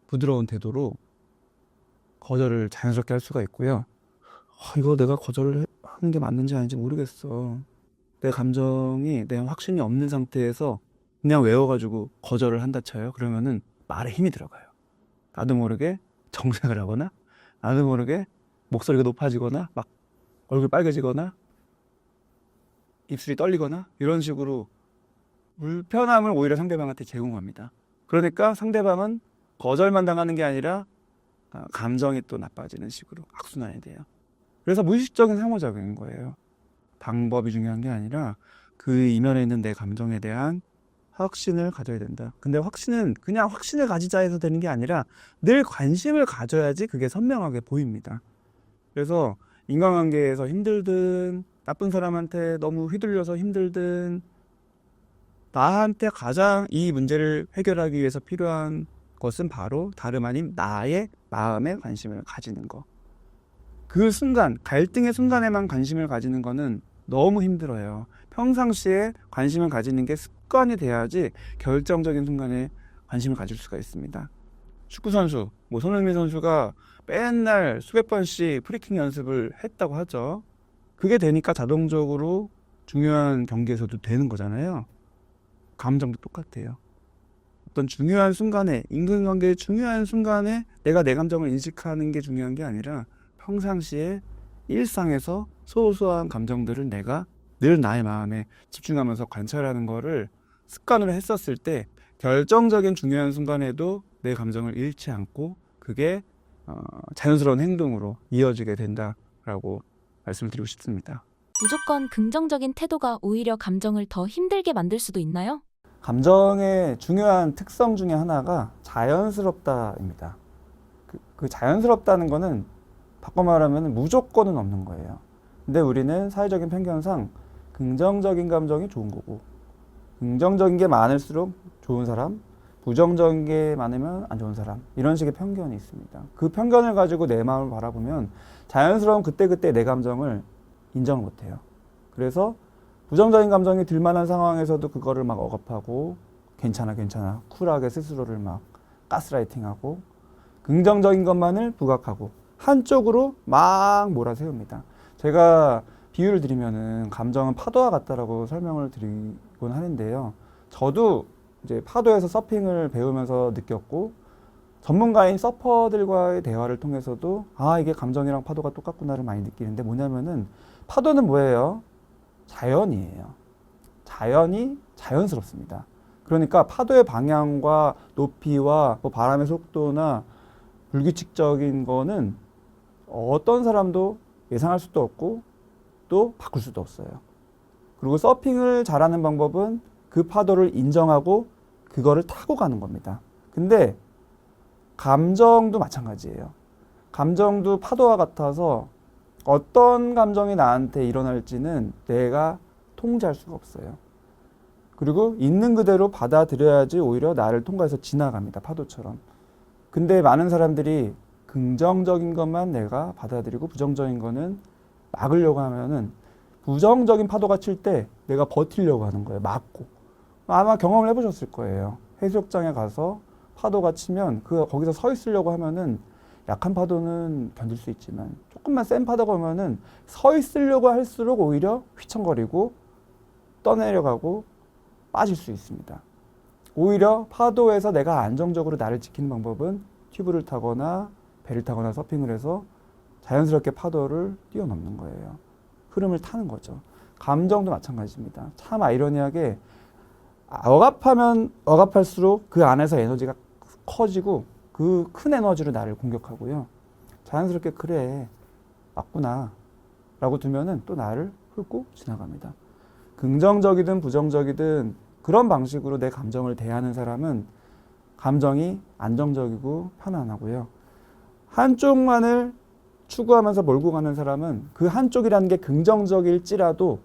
부드러운 태도로 거절을 자연스럽게 할 수가 있고요. 이거 내가 거절을 하는 게 맞는지 아닌지 모르겠어. 내 감정이 내 확신이 없는 상태에서 그냥 외워가지고 거절을 한다 쳐요. 그러면은 말에 힘이 들어가요. 나도 모르게 정색을 하거나 나도 모르게 목소리가 높아지거나 막 얼굴 빨개지거나 입술이 떨리거나 이런 식으로 불편함을 오히려 상대방한테 제공합니다. 그러니까 상대방은 거절만 당하는 게 아니라 감정이 또 나빠지는 식으로 악순환이 돼요. 그래서 무의식적인 상호작용인 거예요. 방법이 중요한 게 아니라 그 이면에 있는 내 감정에 대한 확신을 가져야 된다. 근데 확신은 그냥 확신을 가지자 해서 되는 게 아니라 늘 관심을 가져야지 그게 선명하게 보입니다. 그래서 인간관계에서 힘들든 나쁜 사람한테 너무 휘둘려서 힘들든 나한테 가장 이 문제를 해결하기 위해서 필요한 것은 바로 다름 아닌 나의 마음에 관심을 가지는 거. 그 순간, 갈등의 순간에만 관심을 가지는 거는 너무 힘들어요. 평상시에 관심을 가지는 게 습관이 돼야지 결정적인 순간에 관심을 가질 수가 있습니다. 축구선수, 손흥민 선수가 맨날 수백 번씩 프리킥 연습을 했다고 하죠. 그게 되니까 자동적으로 중요한 경기에서도 되는 거잖아요. 감정도 똑같아요. 어떤 중요한 순간에, 인간관계의 중요한 순간에 내가 내 감정을 인식하는 게 중요한 게 아니라 평상시에 일상에서 소소한 감정들을 내가 늘 나의 마음에 집중하면서 관찰하는 거를 습관으로 했었을 때 결정적인 중요한 순간에도 내 감정을 잃지 않고 그게 자연스러운 행동으로 이어지게 된다라고 말씀을 드리고 싶습니다. 무조건 긍정적인 태도가 오히려 감정을 더 힘들게 만들 수도 있나요? 감정의 중요한 특성 중에 하나가 자연스럽다입니다. 그 자연스럽다는 거는 바꿔 말하면 무조건은 없는 거예요. 근데 우리는 사회적인 편견상 긍정적인 감정이 좋은 거고, 긍정적인 게 많을수록 좋은 사람, 부정적인 게 많으면 안 좋은 사람, 이런 식의 편견이 있습니다. 그 편견을 가지고 내 마음을 바라보면 자연스러운 그때그때 내 감정을 인정을 못 해요. 그래서 부정적인 감정이 들만한 상황에서도 그거를 막 억압하고 괜찮아 쿨하게 스스로를 막 가스라이팅하고, 긍정적인 것만을 부각하고 한쪽으로 막 몰아세웁니다. 제가 비유를 드리면은 감정은 파도와 같다라고 설명을 드리곤 하는데요. 저도 이제 파도에서 서핑을 배우면서 느꼈고, 전문가인 서퍼들과의 대화를 통해서도 이게 감정이랑 파도가 똑같구나를 많이 느끼는데, 뭐냐면은 파도는 뭐예요? 자연이에요. 자연이 자연스럽습니다. 그러니까 파도의 방향과 높이와 뭐 바람의 속도나 불규칙적인 거는 어떤 사람도 예상할 수도 없고 또 바꿀 수도 없어요. 그리고 서핑을 잘하는 방법은 그 파도를 인정하고 그거를 타고 가는 겁니다. 근데 감정도 마찬가지예요. 감정도 파도와 같아서 어떤 감정이 나한테 일어날지는 내가 통제할 수가 없어요. 그리고 있는 그대로 받아들여야지 오히려 나를 통과해서 지나갑니다. 파도처럼. 근데 많은 사람들이 긍정적인 것만 내가 받아들이고 부정적인 거는 막으려고 하면은 부정적인 파도가 칠 때 내가 버티려고 하는 거예요. 막고. 아마 경험을 해보셨을 거예요. 해수욕장에 가서 파도가 치면 거기서 서 있으려고 하면은 약한 파도는 견딜 수 있지만 조금만 센 파도가 오면은 서 있으려고 할수록 오히려 휘청거리고 떠내려가고 빠질 수 있습니다. 오히려 파도에서 내가 안정적으로 나를 지키는 방법은 튜브를 타거나 배를 타거나 서핑을 해서 자연스럽게 파도를 뛰어넘는 거예요. 흐름을 타는 거죠. 감정도 마찬가지입니다. 참 아이러니하게 억압하면 억압할수록 그 안에서 에너지가 커지고 그 큰 에너지로 나를 공격하고요. 자연스럽게 그래 맞구나 라고 두면은 또 나를 훑고 지나갑니다. 긍정적이든 부정적이든 그런 방식으로 내 감정을 대하는 사람은 감정이 안정적이고 편안하고요. 한쪽만을 추구하면서 몰고 가는 사람은 그 한쪽이라는 게 긍정적일지라도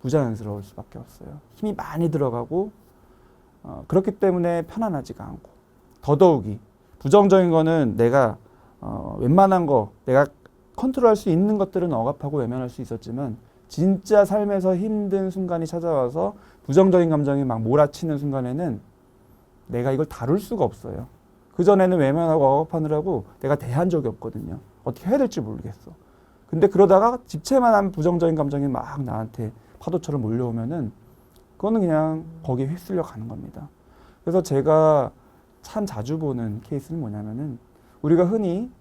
부자연스러울 수밖에 없어요. 힘이 많이 들어가고 그렇기 때문에 편안하지가 않고, 더더욱이 부정적인 거는 내가 웬만한 거 내가 컨트롤할 수 있는 것들은 억압하고 외면할 수 있었지만 진짜 삶에서 힘든 순간이 찾아와서 부정적인 감정이 막 몰아치는 순간에는 내가 이걸 다룰 수가 없어요. 그전에는 외면하고 억압하느라고 내가 대한 적이 없거든요. 어떻게 해야 될지 모르겠어. 근데 그러다가 집채만한 부정적인 감정이 막 나한테 파도처럼 몰려오면은 그거는 그냥 거기에 휩쓸려 가는 겁니다. 그래서 제가 참 자주 보는 케이스는 뭐냐면은 우리가 흔히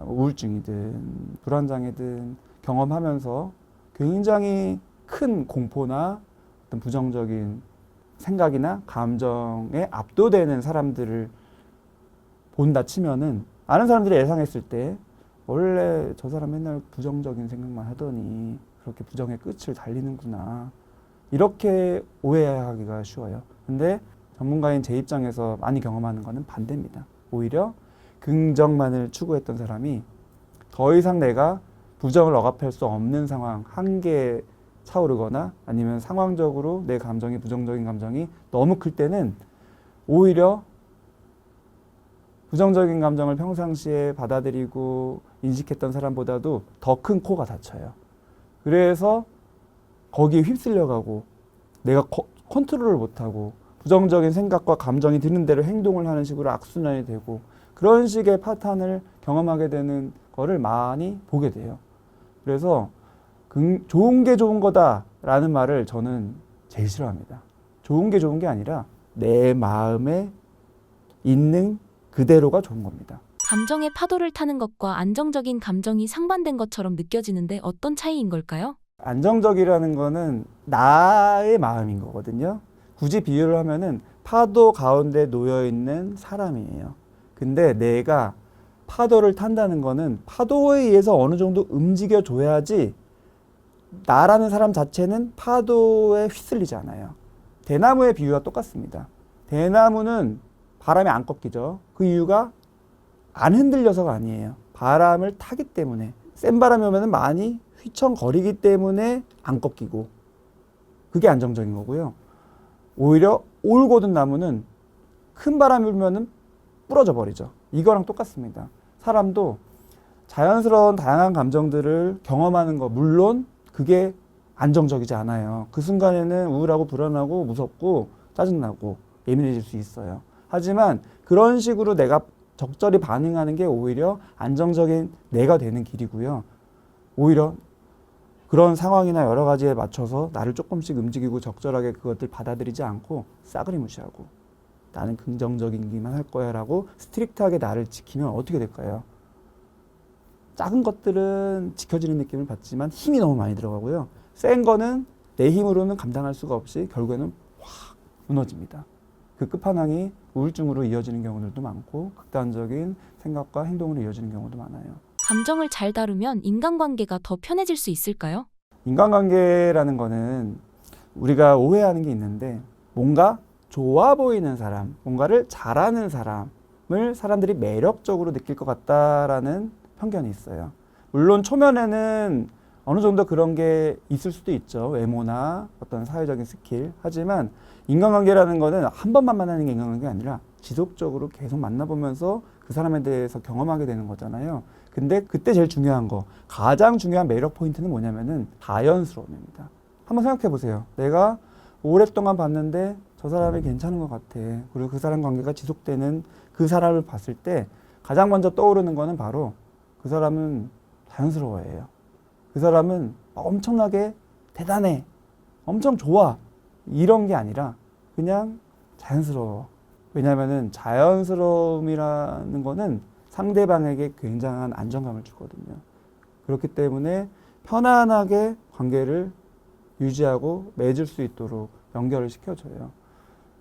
우울증이든 불안장애든 경험하면서 굉장히 큰 공포나 어떤 부정적인 생각이나 감정에 압도되는 사람들을 본다 치면은 아는 사람들이 예상했을 때 원래 저 사람 맨날 부정적인 생각만 하더니 그렇게 부정의 끝을 달리는구나, 이렇게 오해하기가 쉬워요. 근데 전문가인 제 입장에서 많이 경험하는 거는 반대입니다. 오히려 긍정만을 추구했던 사람이 더 이상 내가 부정을 억압할 수 없는 상황, 한계에 차오르거나 아니면 상황적으로 내 감정이, 부정적인 감정이 너무 클 때는 오히려 부정적인 감정을 평상시에 받아들이고 인식했던 사람보다도 더 큰 코가 다쳐요. 그래서 거기에 휩쓸려가고 내가 컨트롤을 못하고 부정적인 생각과 감정이 드는 대로 행동을 하는 식으로 악순환이 되고 그런 식의 파탄을 경험하게 되는 거를 많이 보게 돼요. 그래서 좋은 게 좋은 거다라는 말을 저는 제일 싫어합니다. 좋은 게 좋은 게 아니라 내 마음에 있는 그대로가 좋은 겁니다. 감정의 파도를 타는 것과 안정적인 감정이 상반된 것처럼 느껴지는데 어떤 차이인 걸까요? 안정적이라는 거는 나의 마음인 거거든요. 굳이 비유를 하면은 파도 가운데 놓여 있는 사람이에요. 근데 내가 파도를 탄다는 거는 파도에 의해서 어느 정도 움직여 줘야지 나라는 사람 자체는 파도에 휩쓸리지 않아요. 대나무의 비유와 똑같습니다. 대나무는 바람에 안 꺾이죠. 그 이유가 안 흔들려서가 아니에요. 바람을 타기 때문에. 센 바람이 오면 많이 휘청거리기 때문에 안 꺾이고, 그게 안정적인 거고요. 오히려 올곧은 나무는 큰 바람이 불면은 부러져 버리죠. 이거랑 똑같습니다. 사람도 자연스러운 다양한 감정들을 경험하는 거, 물론 그게 안정적이지 않아요. 그 순간에는 우울하고 불안하고 무섭고 짜증나고 예민해질 수 있어요. 하지만 그런 식으로 내가 적절히 반응하는 게 오히려 안정적인 내가 되는 길이고요. 오히려 그런 상황이나 여러 가지에 맞춰서 나를 조금씩 움직이고 적절하게 그것들 받아들이지 않고 싸그리 무시하고 나는 긍정적이기만 할 거야 라고 스트릭트하게 나를 지키면 어떻게 될까요? 작은 것들은 지켜지는 느낌을 받지만 힘이 너무 많이 들어가고요. 센 거는 내 힘으로는 감당할 수가 없이 결국에는 확 무너집니다. 그 끝판왕이 우울증으로 이어지는 경우들도 많고 극단적인 생각과 행동으로 이어지는 경우도 많아요. 감정을 잘 다루면 인간관계가 더 편해질 수 있을까요? 인간관계라는 거는 우리가 오해하는 게 있는데 뭔가 좋아 보이는 사람, 뭔가를 잘하는 사람을 사람들이 매력적으로 느낄 것 같다라는 편견이 있어요. 물론 초면에는 어느 정도 그런 게 있을 수도 있죠. 외모나 어떤 사회적인 스킬. 하지만 인간관계라는 거는 한 번만 만나는 게 인간관계가 아니라 지속적으로 계속 만나보면서 그 사람에 대해서 경험하게 되는 거잖아요. 근데 그때 제일 중요한 거, 가장 중요한 매력 포인트는 뭐냐면은 자연스러움입니다. 한번 생각해 보세요. 내가 오랫동안 봤는데 저 사람이 괜찮은 것 같아. 그리고 그 사람 관계가 지속되는 그 사람을 봤을 때 가장 먼저 떠오르는 거는 바로 그 사람은 자연스러워해요. 그 사람은 엄청나게 대단해. 엄청 좋아. 이런 게 아니라 그냥 자연스러워. 왜냐면은 자연스러움이라는 거는 상대방에게 굉장한 안정감을 주거든요. 그렇기 때문에 편안하게 관계를 유지하고 맺을 수 있도록 연결을 시켜줘요.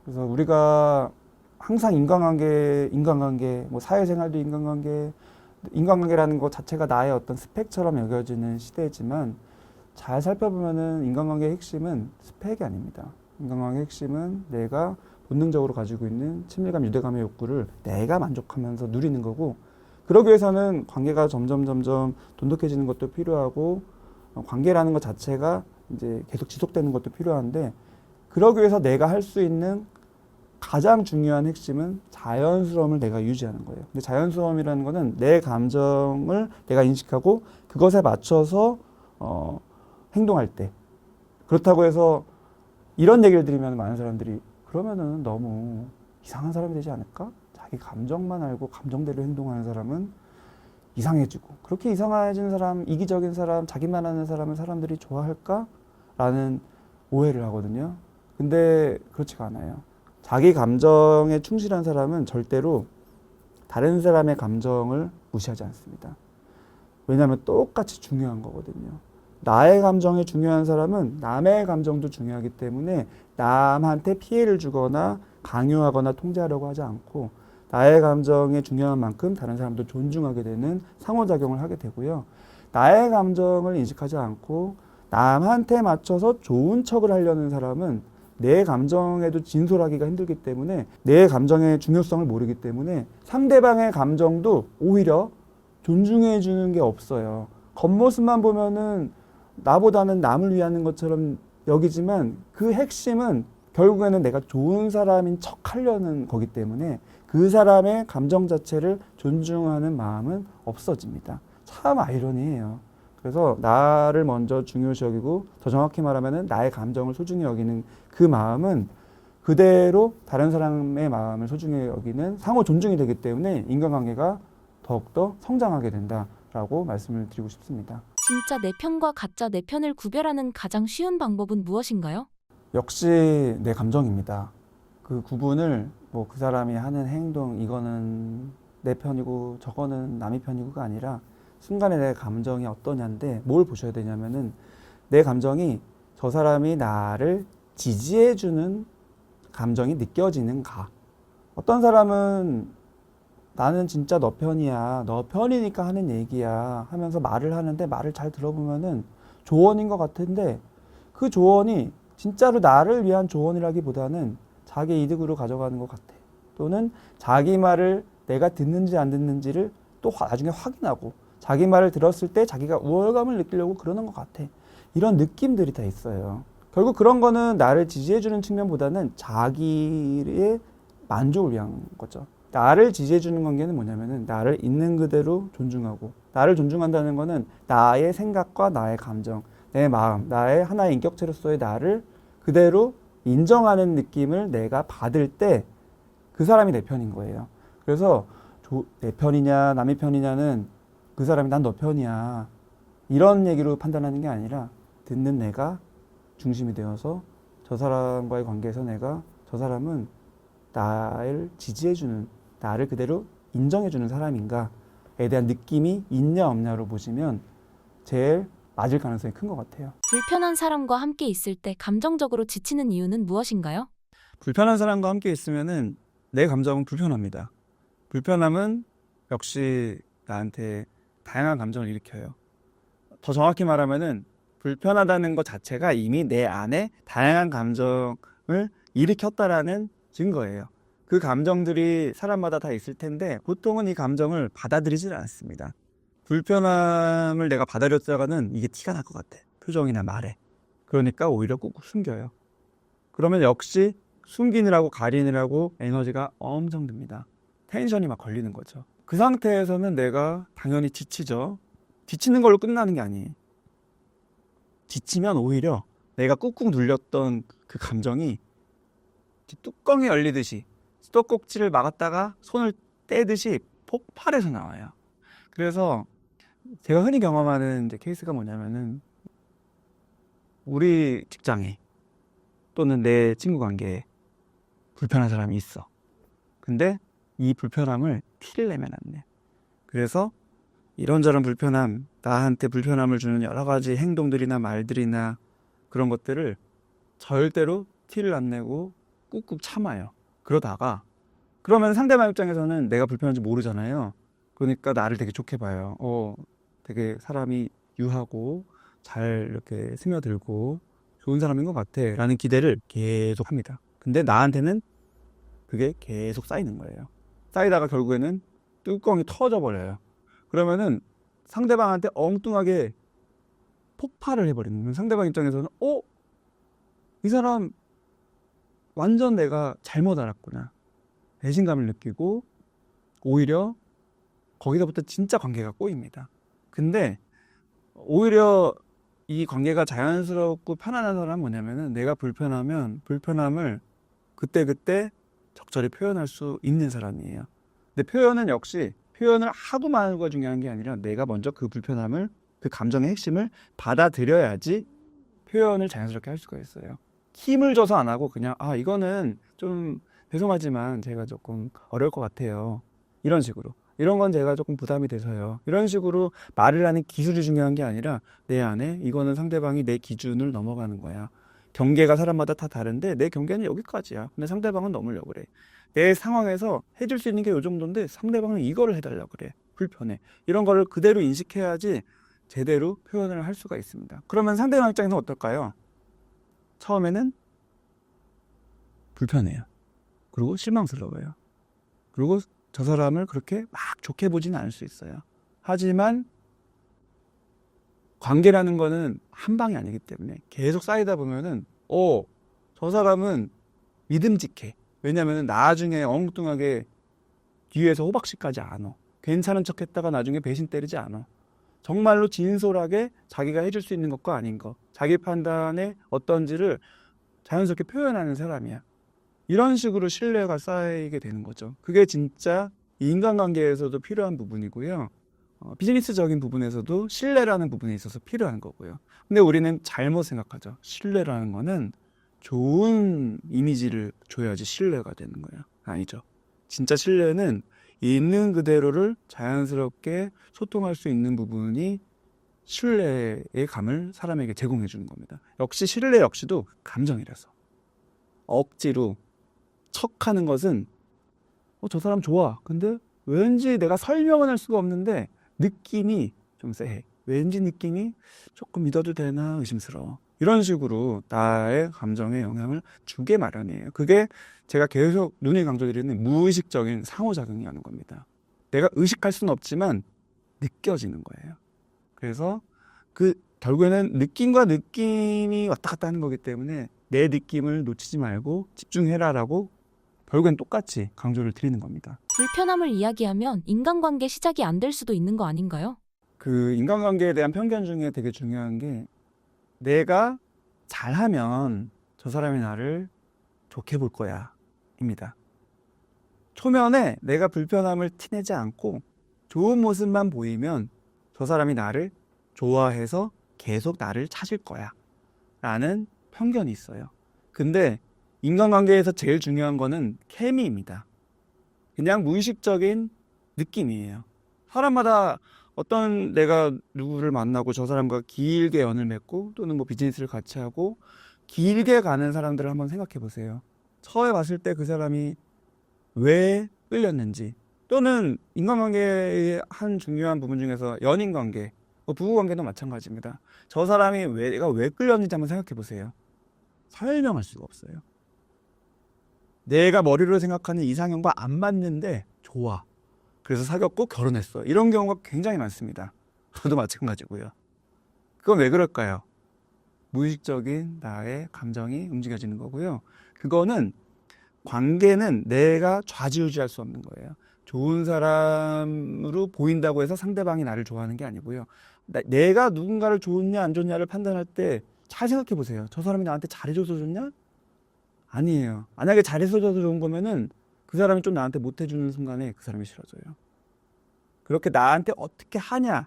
그래서 우리가 항상 인간관계, 뭐 사회생활도 인간관계라는 것 자체가 나의 어떤 스펙처럼 여겨지는 시대지만 잘 살펴보면은 인간관계의 핵심은 스펙이 아닙니다. 인간관계의 핵심은 내가 본능적으로 가지고 있는 친밀감, 유대감의 욕구를 내가 만족하면서 누리는 거고, 그러기 위해서는 관계가 점점 돈독해지는 것도 필요하고, 관계라는 것 자체가 이제 계속 지속되는 것도 필요한데, 그러기 위해서 내가 할 수 있는 가장 중요한 핵심은 자연스러움을 내가 유지하는 거예요. 근데 자연스러움이라는 거는 내 감정을 내가 인식하고 그것에 맞춰서 행동할 때. 그렇다고 해서 이런 얘기를 드리면 많은 사람들이 그러면은 너무 이상한 사람이 되지 않을까? 자기 감정만 알고 감정대로 행동하는 사람은 이상해지고, 그렇게 이상해지는 사람, 이기적인 사람, 자기만 아는 사람을 사람들이 좋아할까? 라는 오해를 하거든요. 근데 그렇지가 않아요. 자기 감정에 충실한 사람은 절대로 다른 사람의 감정을 무시하지 않습니다. 왜냐하면 똑같이 중요한 거거든요. 나의 감정이 중요한 사람은 남의 감정도 중요하기 때문에 남한테 피해를 주거나 강요하거나 통제하려고 하지 않고 나의 감정이 중요한 만큼 다른 사람도 존중하게 되는 상호작용을 하게 되고요. 나의 감정을 인식하지 않고 남한테 맞춰서 좋은 척을 하려는 사람은 내 감정에도 진솔하기가 힘들기 때문에 내 감정의 중요성을 모르기 때문에 상대방의 감정도 오히려 존중해 주는 게 없어요. 겉모습만 보면은 나보다는 남을 위하는 것처럼 여기지만 그 핵심은 결국에는 내가 좋은 사람인 척 하려는 거기 때문에 그 사람의 감정 자체를 존중하는 마음은 없어집니다. 참 아이러니해요. 그래서 나를 먼저 중요시 여기고 더 정확히 말하면은 나의 감정을 소중히 여기는 그 마음은 그대로 다른 사람의 마음을 소중히 여기는 상호 존중이 되기 때문에 인간관계가 더욱더 성장하게 된다라고 말씀을 드리고 싶습니다. 진짜 내 편과 가짜 내 편을 구별하는 가장 쉬운 방법은 무엇인가요? 역시 내 감정입니다. 그 구분을 뭐 그 사람이 하는 행동 이거는 내 편이고 저거는 남의 편이고가 아니라 순간에 내 감정이 어떠냐인데 뭘 보셔야 되냐면은 내 감정이 저 사람이 나를 지지해주는 감정이 느껴지는가. 어떤 사람은 나는 진짜 너 편이야. 너 편이니까 하는 얘기야. 하면서 말을 하는데 말을 잘 들어보면은 조언인 것 같은데 그 조언이 진짜로 나를 위한 조언이라기보다는 자기 이득으로 가져가는 것 같아. 또는 자기 말을 내가 듣는지 안 듣는지를 또 나중에 확인하고 자기 말을 들었을 때 자기가 우월감을 느끼려고 그러는 것 같아. 이런 느낌들이 다 있어요. 결국 그런 거는 나를 지지해주는 측면보다는 자기의 만족을 위한 거죠. 나를 지지해주는 관계는 뭐냐면은 나를 있는 그대로 존중하고 나를 존중한다는 거는 나의 생각과 나의 감정, 내 마음, 나의 하나의 인격체로서의 나를 그대로 인정하는 느낌을 내가 받을 때 그 사람이 내 편인 거예요. 그래서 내 편이냐 남의 편이냐는 그 사람이 난 너 편이야 이런 얘기로 판단하는 게 아니라 듣는 내가 중심이 되어서 저 사람과의 관계에서 내가 저 사람은 나를 지지해주는 나를 그대로 인정해주는 사람인가에 대한 느낌이 있냐 없냐로 보시면 제일 맞을 가능성이 큰 것 같아요. 불편한 사람과 함께 있을 때 감정적으로 지치는 이유는 무엇인가요? 불편한 사람과 함께 있으면은 내 감정은 불편합니다. 불편함은 역시 나한테 다양한 감정을 일으켜요. 더 정확히 말하면은 불편하다는 것 자체가 이미 내 안에 다양한 감정을 일으켰다라는 증거예요. 그 감정들이 사람마다 다 있을 텐데 보통은 이 감정을 받아들이질 않습니다. 불편함을 내가 받아들였다가는 이게 티가 날 것 같아. 표정이나 말에. 그러니까 오히려 꾹꾹 숨겨요. 그러면 역시 숨기느라고 가리느라고 에너지가 엄청 듭니다. 텐션이 막 걸리는 거죠. 그 상태에서는 내가 당연히 지치죠. 지치는 걸로 끝나는 게 아니에요. 지치면 오히려 내가 꾹꾹 눌렸던 그 감정이 뚜껑이 열리듯이 수도꼭지를 막았다가 손을 떼듯이 폭발해서 나와요. 그래서 제가 흔히 경험하는 이제 케이스가 뭐냐면은 우리 직장에 또는 내 친구 관계에 불편한 사람이 있어. 근데 이 불편함을 티를 내면 안 돼. 그래서 이런저런 불편함, 나한테 불편함을 주는 여러 가지 행동들이나 말들이나 그런 것들을 절대로 티를 안 내고 꾹꾹 참아요. 그러면 상대방 입장에서는 내가 불편한지 모르잖아요. 그러니까 나를 되게 좋게 봐요. 되게 사람이 유하고 잘 이렇게 스며들고 좋은 사람인 것 같아 라는 기대를 계속 합니다. 근데 나한테는 그게 계속 쌓이는 거예요. 쌓이다가 결국에는 뚜껑이 터져버려요. 그러면은 상대방한테 엉뚱하게 폭발을 해버리는 거예요. 상대방 입장에서는 이 사람 완전 내가 잘못 알았구나. 배신감을 느끼고 오히려 거기서부터 진짜 관계가 꼬입니다. 근데 오히려 이 관계가 자연스럽고 편안한 사람은 뭐냐면은 내가 불편하면 불편함을 그때그때 적절히 표현할 수 있는 사람이에요. 근데 표현은 역시 표현을 하고 마는 거 중요한 게 아니라 내가 먼저 그 불편함을 그 감정의 핵심을 받아들여야지 표현을 자연스럽게 할 수가 있어요. 힘을 줘서 안 하고 그냥 이거는 좀 죄송하지만 제가 조금 어려울 것 같아요. 이런 식으로. 이런 건 제가 조금 부담이 돼서요. 이런 식으로 말을 하는 기술이 중요한 게 아니라 내 안에 이거는 상대방이 내 기준을 넘어가는 거야. 경계가 사람마다 다 다른데 내 경계는 여기까지야. 근데 상대방은 넘으려고 그래. 내 상황에서 해줄 수 있는 게 이 정도인데 상대방은 이거를 해달라고 그래. 불편해. 이런 거를 그대로 인식해야지 제대로 표현을 할 수가 있습니다. 그러면 상대방 입장에서는 어떨까요? 처음에는 불편해요. 그리고 실망스러워요. 그리고 저 사람을 그렇게 막 좋게 보지는 않을 수 있어요. 하지만 관계라는 거는 한 방이 아니기 때문에 계속 쌓이다 보면은 저 사람은 믿음직해. 왜냐면은 나중에 엉뚱하게 뒤에서 호박씨까지 안 와. 괜찮은 척 했다가 나중에 배신 때리지 않아. 정말로 진솔하게 자기가 해줄 수 있는 것과 아닌 것, 자기 판단에 어떤지를 자연스럽게 표현하는 사람이야. 이런 식으로 신뢰가 쌓이게 되는 거죠. 그게 진짜 인간관계에서도 필요한 부분이고요. 비즈니스적인 부분에서도 신뢰라는 부분에 있어서 필요한 거고요. 근데 우리는 잘못 생각하죠. 신뢰라는 거는 좋은 이미지를 줘야지 신뢰가 되는 거예요. 아니죠. 진짜 신뢰는 있는 그대로를 자연스럽게 소통할 수 있는 부분이 신뢰의 감을 사람에게 제공해 주는 겁니다. 역시 신뢰 역시도 감정이라서. 억지로 척하는 것은 저 사람 좋아. 근데 왠지 내가 설명은 할 수가 없는데 느낌이 좀 쎄해. 왠지 느낌이 조금 믿어도 되나 의심스러워. 이런 식으로 나의 감정에 영향을 주게 마련이에요. 그게 제가 계속 눈이 강조드리는 무의식적인 상호작용이라는 겁니다. 내가 의식할 수는 없지만 느껴지는 거예요. 그래서 결국에는 느낌과 느낌이 왔다 갔다 하는 거기 때문에 내 느낌을 놓치지 말고 집중해라라고 결국엔 똑같이 강조를 드리는 겁니다. 불편함을 이야기하면 인간관계 시작이 안 될 수도 있는 거 아닌가요? 그 인간관계에 대한 편견 중에 되게 중요한 게 내가 잘하면 저 사람이 나를 좋게 볼 거야 입니다. 초면에 내가 불편함을 티내지 않고 좋은 모습만 보이면 저 사람이 나를 좋아해서 계속 나를 찾을 거야 라는 편견이 있어요. 근데 인간관계에서 제일 중요한 거는 케미입니다. 그냥 무의식적인 느낌이에요. 사람마다 어떤 내가 누구를 만나고 저 사람과 길게 연을 맺고 또는 뭐 비즈니스를 같이 하고 길게 가는 사람들을 한번 생각해 보세요. 처음에 봤을 때 그 사람이 왜 끌렸는지 또는 인간관계의 한 중요한 부분 중에서 연인관계, 부부관계도 마찬가지입니다. 저 사람이 내가 왜 끌렸는지 한번 생각해 보세요. 설명할 수가 없어요. 내가 머리로 생각하는 이상형과 안 맞는데 좋아. 그래서 사귀었고 결혼했어. 이런 경우가 굉장히 많습니다. 저도 마찬가지고요. 그건 왜 그럴까요? 무의식적인 나의 감정이 움직여지는 거고요. 그거는 관계는 내가 좌지우지할 수 없는 거예요. 좋은 사람으로 보인다고 해서 상대방이 나를 좋아하는 게 아니고요. 내가 누군가를 좋냐 안 좋냐를 판단할 때 잘 생각해 보세요. 저 사람이 나한테 잘해줘서 좋냐? 아니에요. 만약에 잘해줘서 좋은 거면은 그 사람이 좀 나한테 못해주는 순간에 그 사람이 싫어져요. 그렇게 나한테 어떻게 하냐,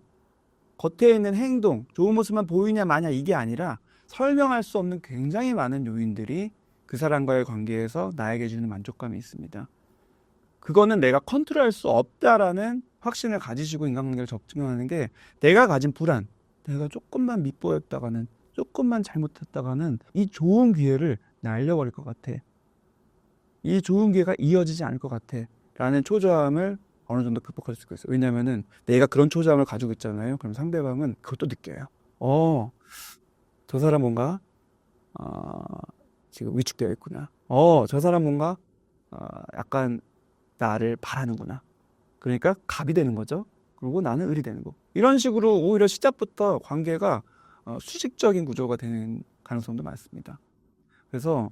겉에 있는 행동, 좋은 모습만 보이냐 마냐 이게 아니라 설명할 수 없는 굉장히 많은 요인들이 그 사람과의 관계에서 나에게 주는 만족감이 있습니다. 그거는 내가 컨트롤할 수 없다라는 확신을 가지시고 인간관계를 접근하는 게 내가 가진 불안, 내가 조금만 밉보였다가는 조금만 잘못했다가는 이 좋은 기회를 날려버릴 것 같아. 이 좋은 기회가 이어지지 않을 것 같아. 라는 초조함을 어느 정도 극복할 수 있어요. 왜냐면은 내가 그런 초조함을 가지고 있잖아요. 그럼 상대방은 그것도 느껴요. 저 사람 뭔가 지금 위축되어 있구나. 저 사람 뭔가 약간 나를 바라는구나. 그러니까 갑이 되는 거죠. 그리고 나는 을이 되는 거. 이런 식으로 오히려 시작부터 관계가 수직적인 구조가 되는 가능성도 많습니다. 그래서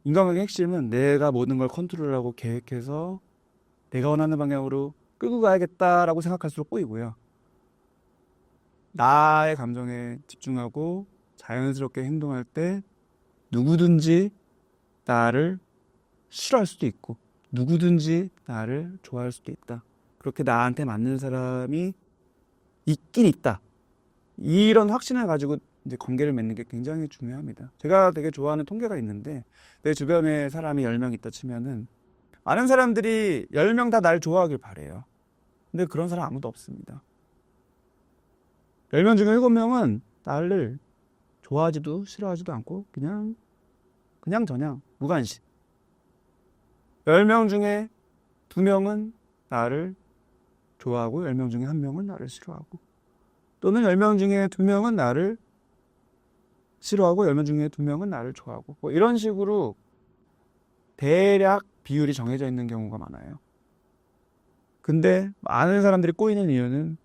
인간관계의 핵심은 내가 모든 걸 컨트롤하고 계획해서 내가 원하는 방향으로 끌고 가야겠다라고 생각할수록 꼬이고요. 나의 감정에 집중하고 자연스럽게 행동할 때 누구든지 나를 싫어할 수도 있고 누구든지 나를 좋아할 수도 있다. 그렇게 나한테 맞는 사람이 있긴 있다. 이런 확신을 가지고 이제 관계를 맺는 게 굉장히 중요합니다. 제가 되게 좋아하는 통계가 있는데 내 주변에 사람이 10명 있다 치면은 많은 사람들이 10명 다 날 좋아하길 바래요. 근데 그런 사람 아무도 없습니다. 10명 중에 7명은 나를 좋아하지도 싫어하지도 않고 그냥 저냥 무관심. 10명 중에 2명은 나를 좋아하고 10명 중에 1명은 나를 싫어하고 또는 10명 중에 2명은 나를 싫어하고 10명 중에 2명은 나를 좋아하고 뭐 이런 식으로 대략 비율이 정해져 있는 경우가 많아요. 근데 많은 사람들이 꼬이는 이유는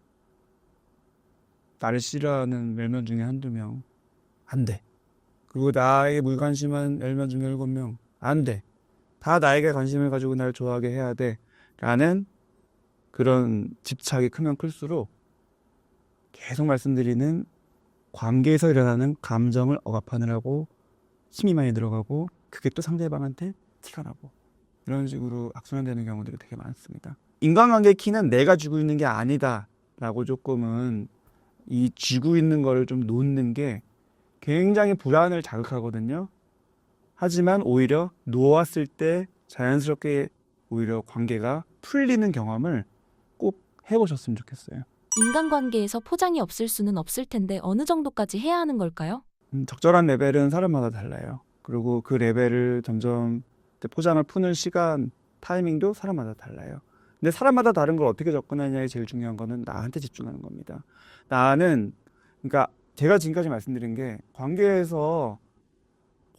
나를 싫어하는 10명 중에 한두 명 안 돼. 그리고 나에게 무관심한 10명 중에 7명 안 돼. 다 나에게 관심을 가지고 날 좋아하게 해야 돼. 라는 그런 집착이 크면 클수록 계속 말씀드리는 관계에서 일어나는 감정을 억압하느라고 힘이 많이 들어가고 그게 또 상대방한테 티가 나고 이런 식으로 악순환되는 경우들이 되게 많습니다. 인간관계의 키는 내가 쥐고 있는 게 아니다 라고 조금은 이 쥐고 있는 거를 좀 놓는 게 굉장히 불안을 자극하거든요. 하지만 오히려 놓았을 때 자연스럽게 오히려 관계가 풀리는 경험을 꼭 해보셨으면 좋겠어요. 인간관계에서 포장이 없을 수는 없을 텐데 어느 정도까지 해야 하는 걸까요? 적절한 레벨은 사람마다 달라요. 그리고 그 레벨을 점점 포장을 푸는 시간, 타이밍도 사람마다 달라요. 근데 사람마다 다른 걸 어떻게 접근하냐에 제일 중요한 거는 나한테 집중하는 겁니다. 나는, 그러니까 제가 지금까지 말씀드린 게 관계에서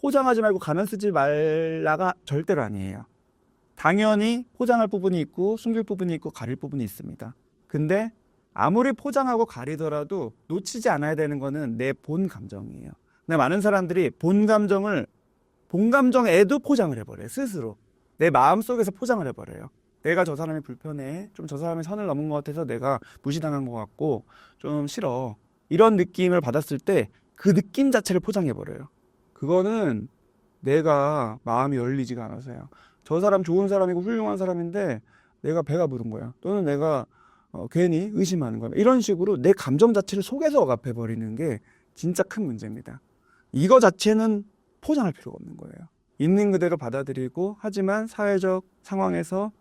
포장하지 말고 가면 쓰지 말라가 절대로 아니에요. 당연히 포장할 부분이 있고 숨길 부분이 있고 가릴 부분이 있습니다. 근데 아무리 포장하고 가리더라도 놓치지 않아야 되는 거는 내 본 감정이에요. 근데 많은 사람들이 본 감정에도 포장을 해버려요. 스스로. 내 마음속에서 포장을 해버려요. 내가 저 사람이 불편해. 좀 저 사람이 선을 넘은 것 같아서 내가 무시당한 것 같고 좀 싫어. 이런 느낌을 받았을 때 그 느낌 자체를 포장해버려요. 그거는 내가 마음이 열리지가 않아서요. 저 사람 좋은 사람이고 훌륭한 사람인데 내가 배가 부른 거야. 또는 내가 괜히 의심하는 거야. 이런 식으로 내 감정 자체를 속에서 억압해버리는 게 진짜 큰 문제입니다. 이거 자체는 포장할 필요가 없는 거예요. 있는 그대로 받아들이고 하지만 사회적 상황에서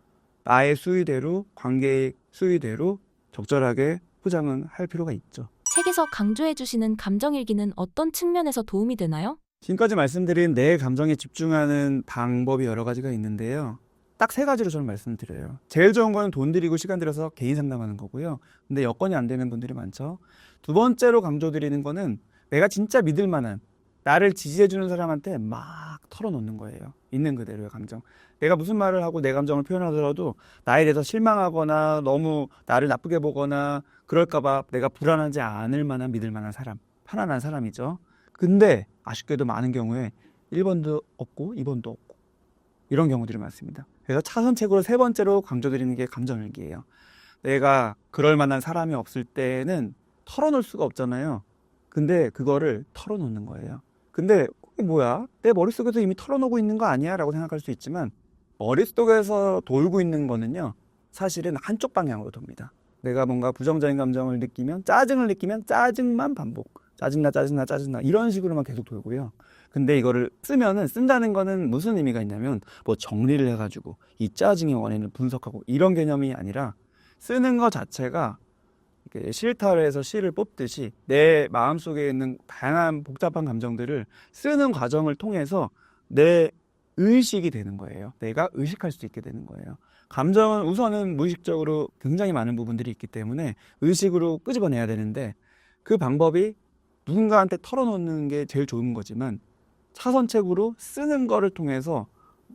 나의 수위대로 관계의 수위대로 적절하게 포장은 할 필요가 있죠. 책에서 강조해 주시는 감정일기는 어떤 측면에서 도움이 되나요? 지금까지 말씀드린 내 감정에 집중하는 방법이 여러 가지가 있는데요. 딱 3가지로 저는 말씀드려요. 제일 좋은 거는 돈 들이고 시간 들여서 개인 상담하는 거고요. 근데 여건이 안 되는 분들이 많죠. 두 번째로 강조드리는 거는 내가 진짜 믿을 만한 나를 지지해주는 사람한테 막 털어놓는 거예요. 있는 그대로의 감정. 내가 무슨 말을 하고 내 감정을 표현하더라도 나에 대해서 실망하거나 너무 나를 나쁘게 보거나 그럴까봐 내가 불안하지 않을 만한 믿을 만한 사람, 편안한 사람이죠. 근데 아쉽게도 많은 경우에 1번도 없고 2번도 없고 이런 경우들이 많습니다. 그래서 차선책으로 3번째로 강조드리는 게 감정일기예요. 내가 그럴 만한 사람이 없을 때는 털어놓을 수가 없잖아요. 근데 그거를 털어놓는 거예요. 근데 그게 뭐야? 내 머릿속에서 이미 털어놓고 있는 거 아니야? 라고 생각할 수 있지만 머릿속에서 돌고 있는 거는요. 사실은 한쪽 방향으로 돕니다. 내가 뭔가 부정적인 감정을 느끼면 짜증을 느끼면 짜증만 반복. 짜증나 짜증나 짜증나 이런 식으로만 계속 돌고요. 근데 이거를 쓴다는 거는 무슨 의미가 있냐면 뭐 정리를 해가지고 이 짜증의 원인을 분석하고 이런 개념이 아니라 쓰는 것 자체가 실타래에서 실을 뽑듯이 내 마음속에 있는 다양한 복잡한 감정들을 쓰는 과정을 통해서 내 의식이 되는 거예요. 내가 의식할 수 있게 되는 거예요. 감정은 우선은 무의식적으로 굉장히 많은 부분들이 있기 때문에 의식으로 끄집어내야 되는데 그 방법이 누군가한테 털어놓는 게 제일 좋은 거지만 차선책으로 쓰는 거를 통해서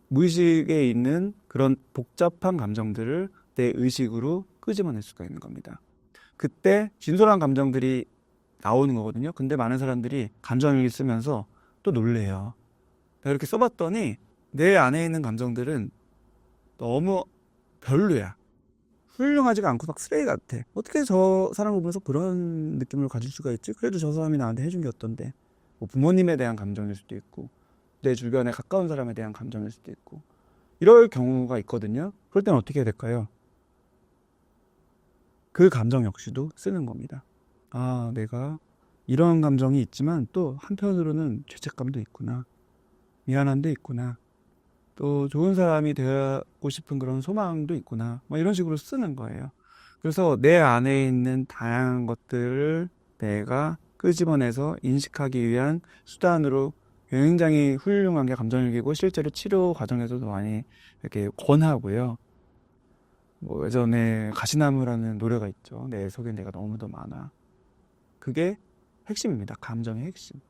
무의식에 있는 그런 복잡한 감정들을 내 의식으로 끄집어낼 수가 있는 겁니다. 그때 진솔한 감정들이 나오는 거거든요. 근데 많은 사람들이 감정일기 쓰면서 또 놀래요. 내가 이렇게 써봤더니 내 안에 있는 감정들은 너무 별로야. 훌륭하지가 않고 막 쓰레기 같아. 어떻게 저 사람을 보면서 그런 느낌을 가질 수가 있지? 그래도 저 사람이 나한테 해준 게 어떤데? 뭐 부모님에 대한 감정일 수도 있고 내 주변에 가까운 사람에 대한 감정일 수도 있고 이럴 경우가 있거든요. 그럴 때는 어떻게 해야 될까요? 그 감정 역시도 쓰는 겁니다. 아, 내가 이런 감정이 있지만 또 한편으로는 죄책감도 있구나. 미안함도 있구나. 또 좋은 사람이 되고 싶은 그런 소망도 있구나. 뭐 이런 식으로 쓰는 거예요. 그래서 내 안에 있는 다양한 것들을 내가 끄집어내서 인식하기 위한 수단으로 굉장히 훌륭한 게 감정일기고 실제로 치료 과정에서도 많이 이렇게 권하고요. 뭐 예전에 가시나무라는 노래가 있죠. 내 속에 내가 너무도 많아. 그게 핵심입니다. 감정의 핵심.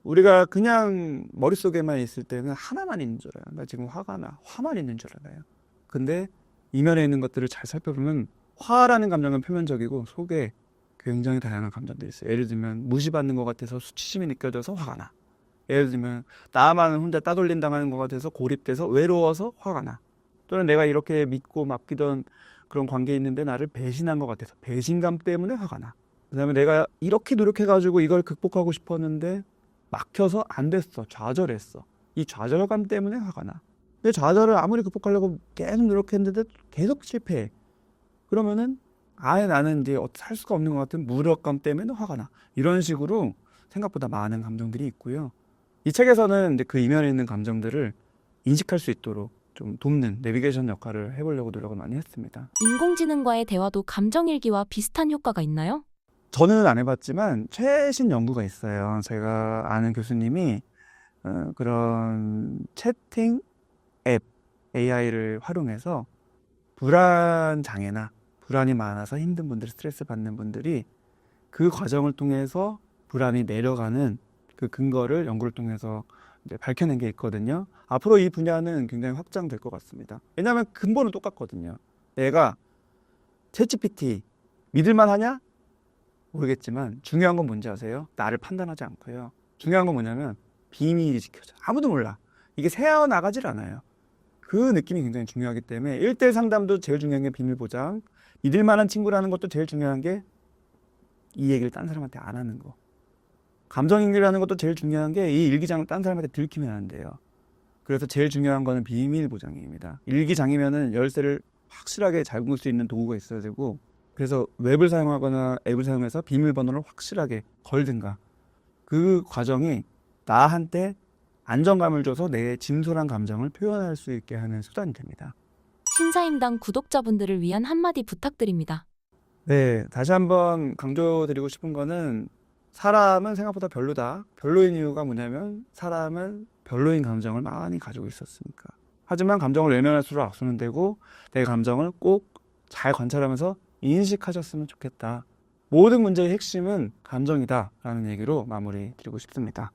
우리가 그냥 머릿속에만 있을 때는 하나만 있는 줄 알아요. 나 지금 화가 나. 화만 있는 줄 알아요. 근데 이면에 있는 것들을 잘 살펴보면 화라는 감정은 표면적이고 속에 굉장히 다양한 감정들이 있어요. 예를 들면 무시받는 것 같아서 수치심이 느껴져서 화가 나. 예를 들면 나만 혼자 따돌림 당하는 것 같아서 고립돼서 외로워서 화가 나. 또는 내가 이렇게 믿고 맡기던 그런 관계에 있는데 나를 배신한 것 같아서 배신감 때문에 화가 나. 그 다음에 내가 이렇게 노력해가지고 이걸 극복하고 싶었는데 막혀서 안 됐어. 좌절했어. 이 좌절감 때문에 화가 나. 근데 좌절을 아무리 극복하려고 계속 노력했는데 계속 실패해. 그러면은 아예 나는 이제 살 수가 없는 것 같은 무력감 때문에 화가 나. 이런 식으로 생각보다 많은 감정들이 있고요. 이 책에서는 이제 그 이면에 있는 감정들을 인식할 수 있도록 좀 돕는 내비게이션 역할을 해보려고 노력을 많이 했습니다. 인공지능과의 대화도 감정일기와 비슷한 효과가 있나요? 저는 안 해봤지만 최신 연구가 있어요. 제가 아는 교수님이 그런 채팅 앱 AI를 활용해서 불안 장애나 불안이 많아서 힘든 분들, 스트레스 받는 분들이 그 과정을 통해서 불안이 내려가는 그 근거를 연구를 통해서 이제 밝혀낸 게 있거든요. 앞으로 이 분야는 굉장히 확장될 것 같습니다. 왜냐하면 근본은 똑같거든요. 내가 챗GPT 믿을만 하냐? 모르겠지만 중요한 건 뭔지 아세요? 나를 판단하지 않고요. 중요한 건 뭐냐면 비밀이 지켜져. 아무도 몰라. 이게 새어나가질 않아요. 그 느낌이 굉장히 중요하기 때문에 1대1 상담도 제일 중요한 게 비밀 보장. 믿을 만한 친구라는 것도 제일 중요한 게 이 얘기를 딴 사람한테 안 하는 거. 감정일기라는 것도 제일 중요한 게 이 일기장을 딴 사람한테 들키면 안 돼요. 그래서 제일 중요한 거는 비밀 보장입니다. 일기장이면은 열쇠를 확실하게 잠글 수 있는 도구가 있어야 되고, 그래서 웹을 사용하거나 앱을 사용해서 비밀번호를 확실하게 걸든가, 그 과정이 나한테 안정감을 줘서 내 진솔한 감정을 표현할 수 있게 하는 수단이 됩니다. 신사임당 구독자분들을 위한 한마디 부탁드립니다. 네, 다시 한번 강조드리고 싶은 거는 사람은 생각보다 별로다. 별로인 이유가 뭐냐면 사람은 별로인 감정을 많이 가지고 있었으니까. 하지만 감정을 외면할수록 악순환 되고 내 감정을 꼭 잘 관찰하면서 인식하셨으면 좋겠다. 모든 문제의 핵심은 감정이다 라는 얘기로 마무리 드리고 싶습니다.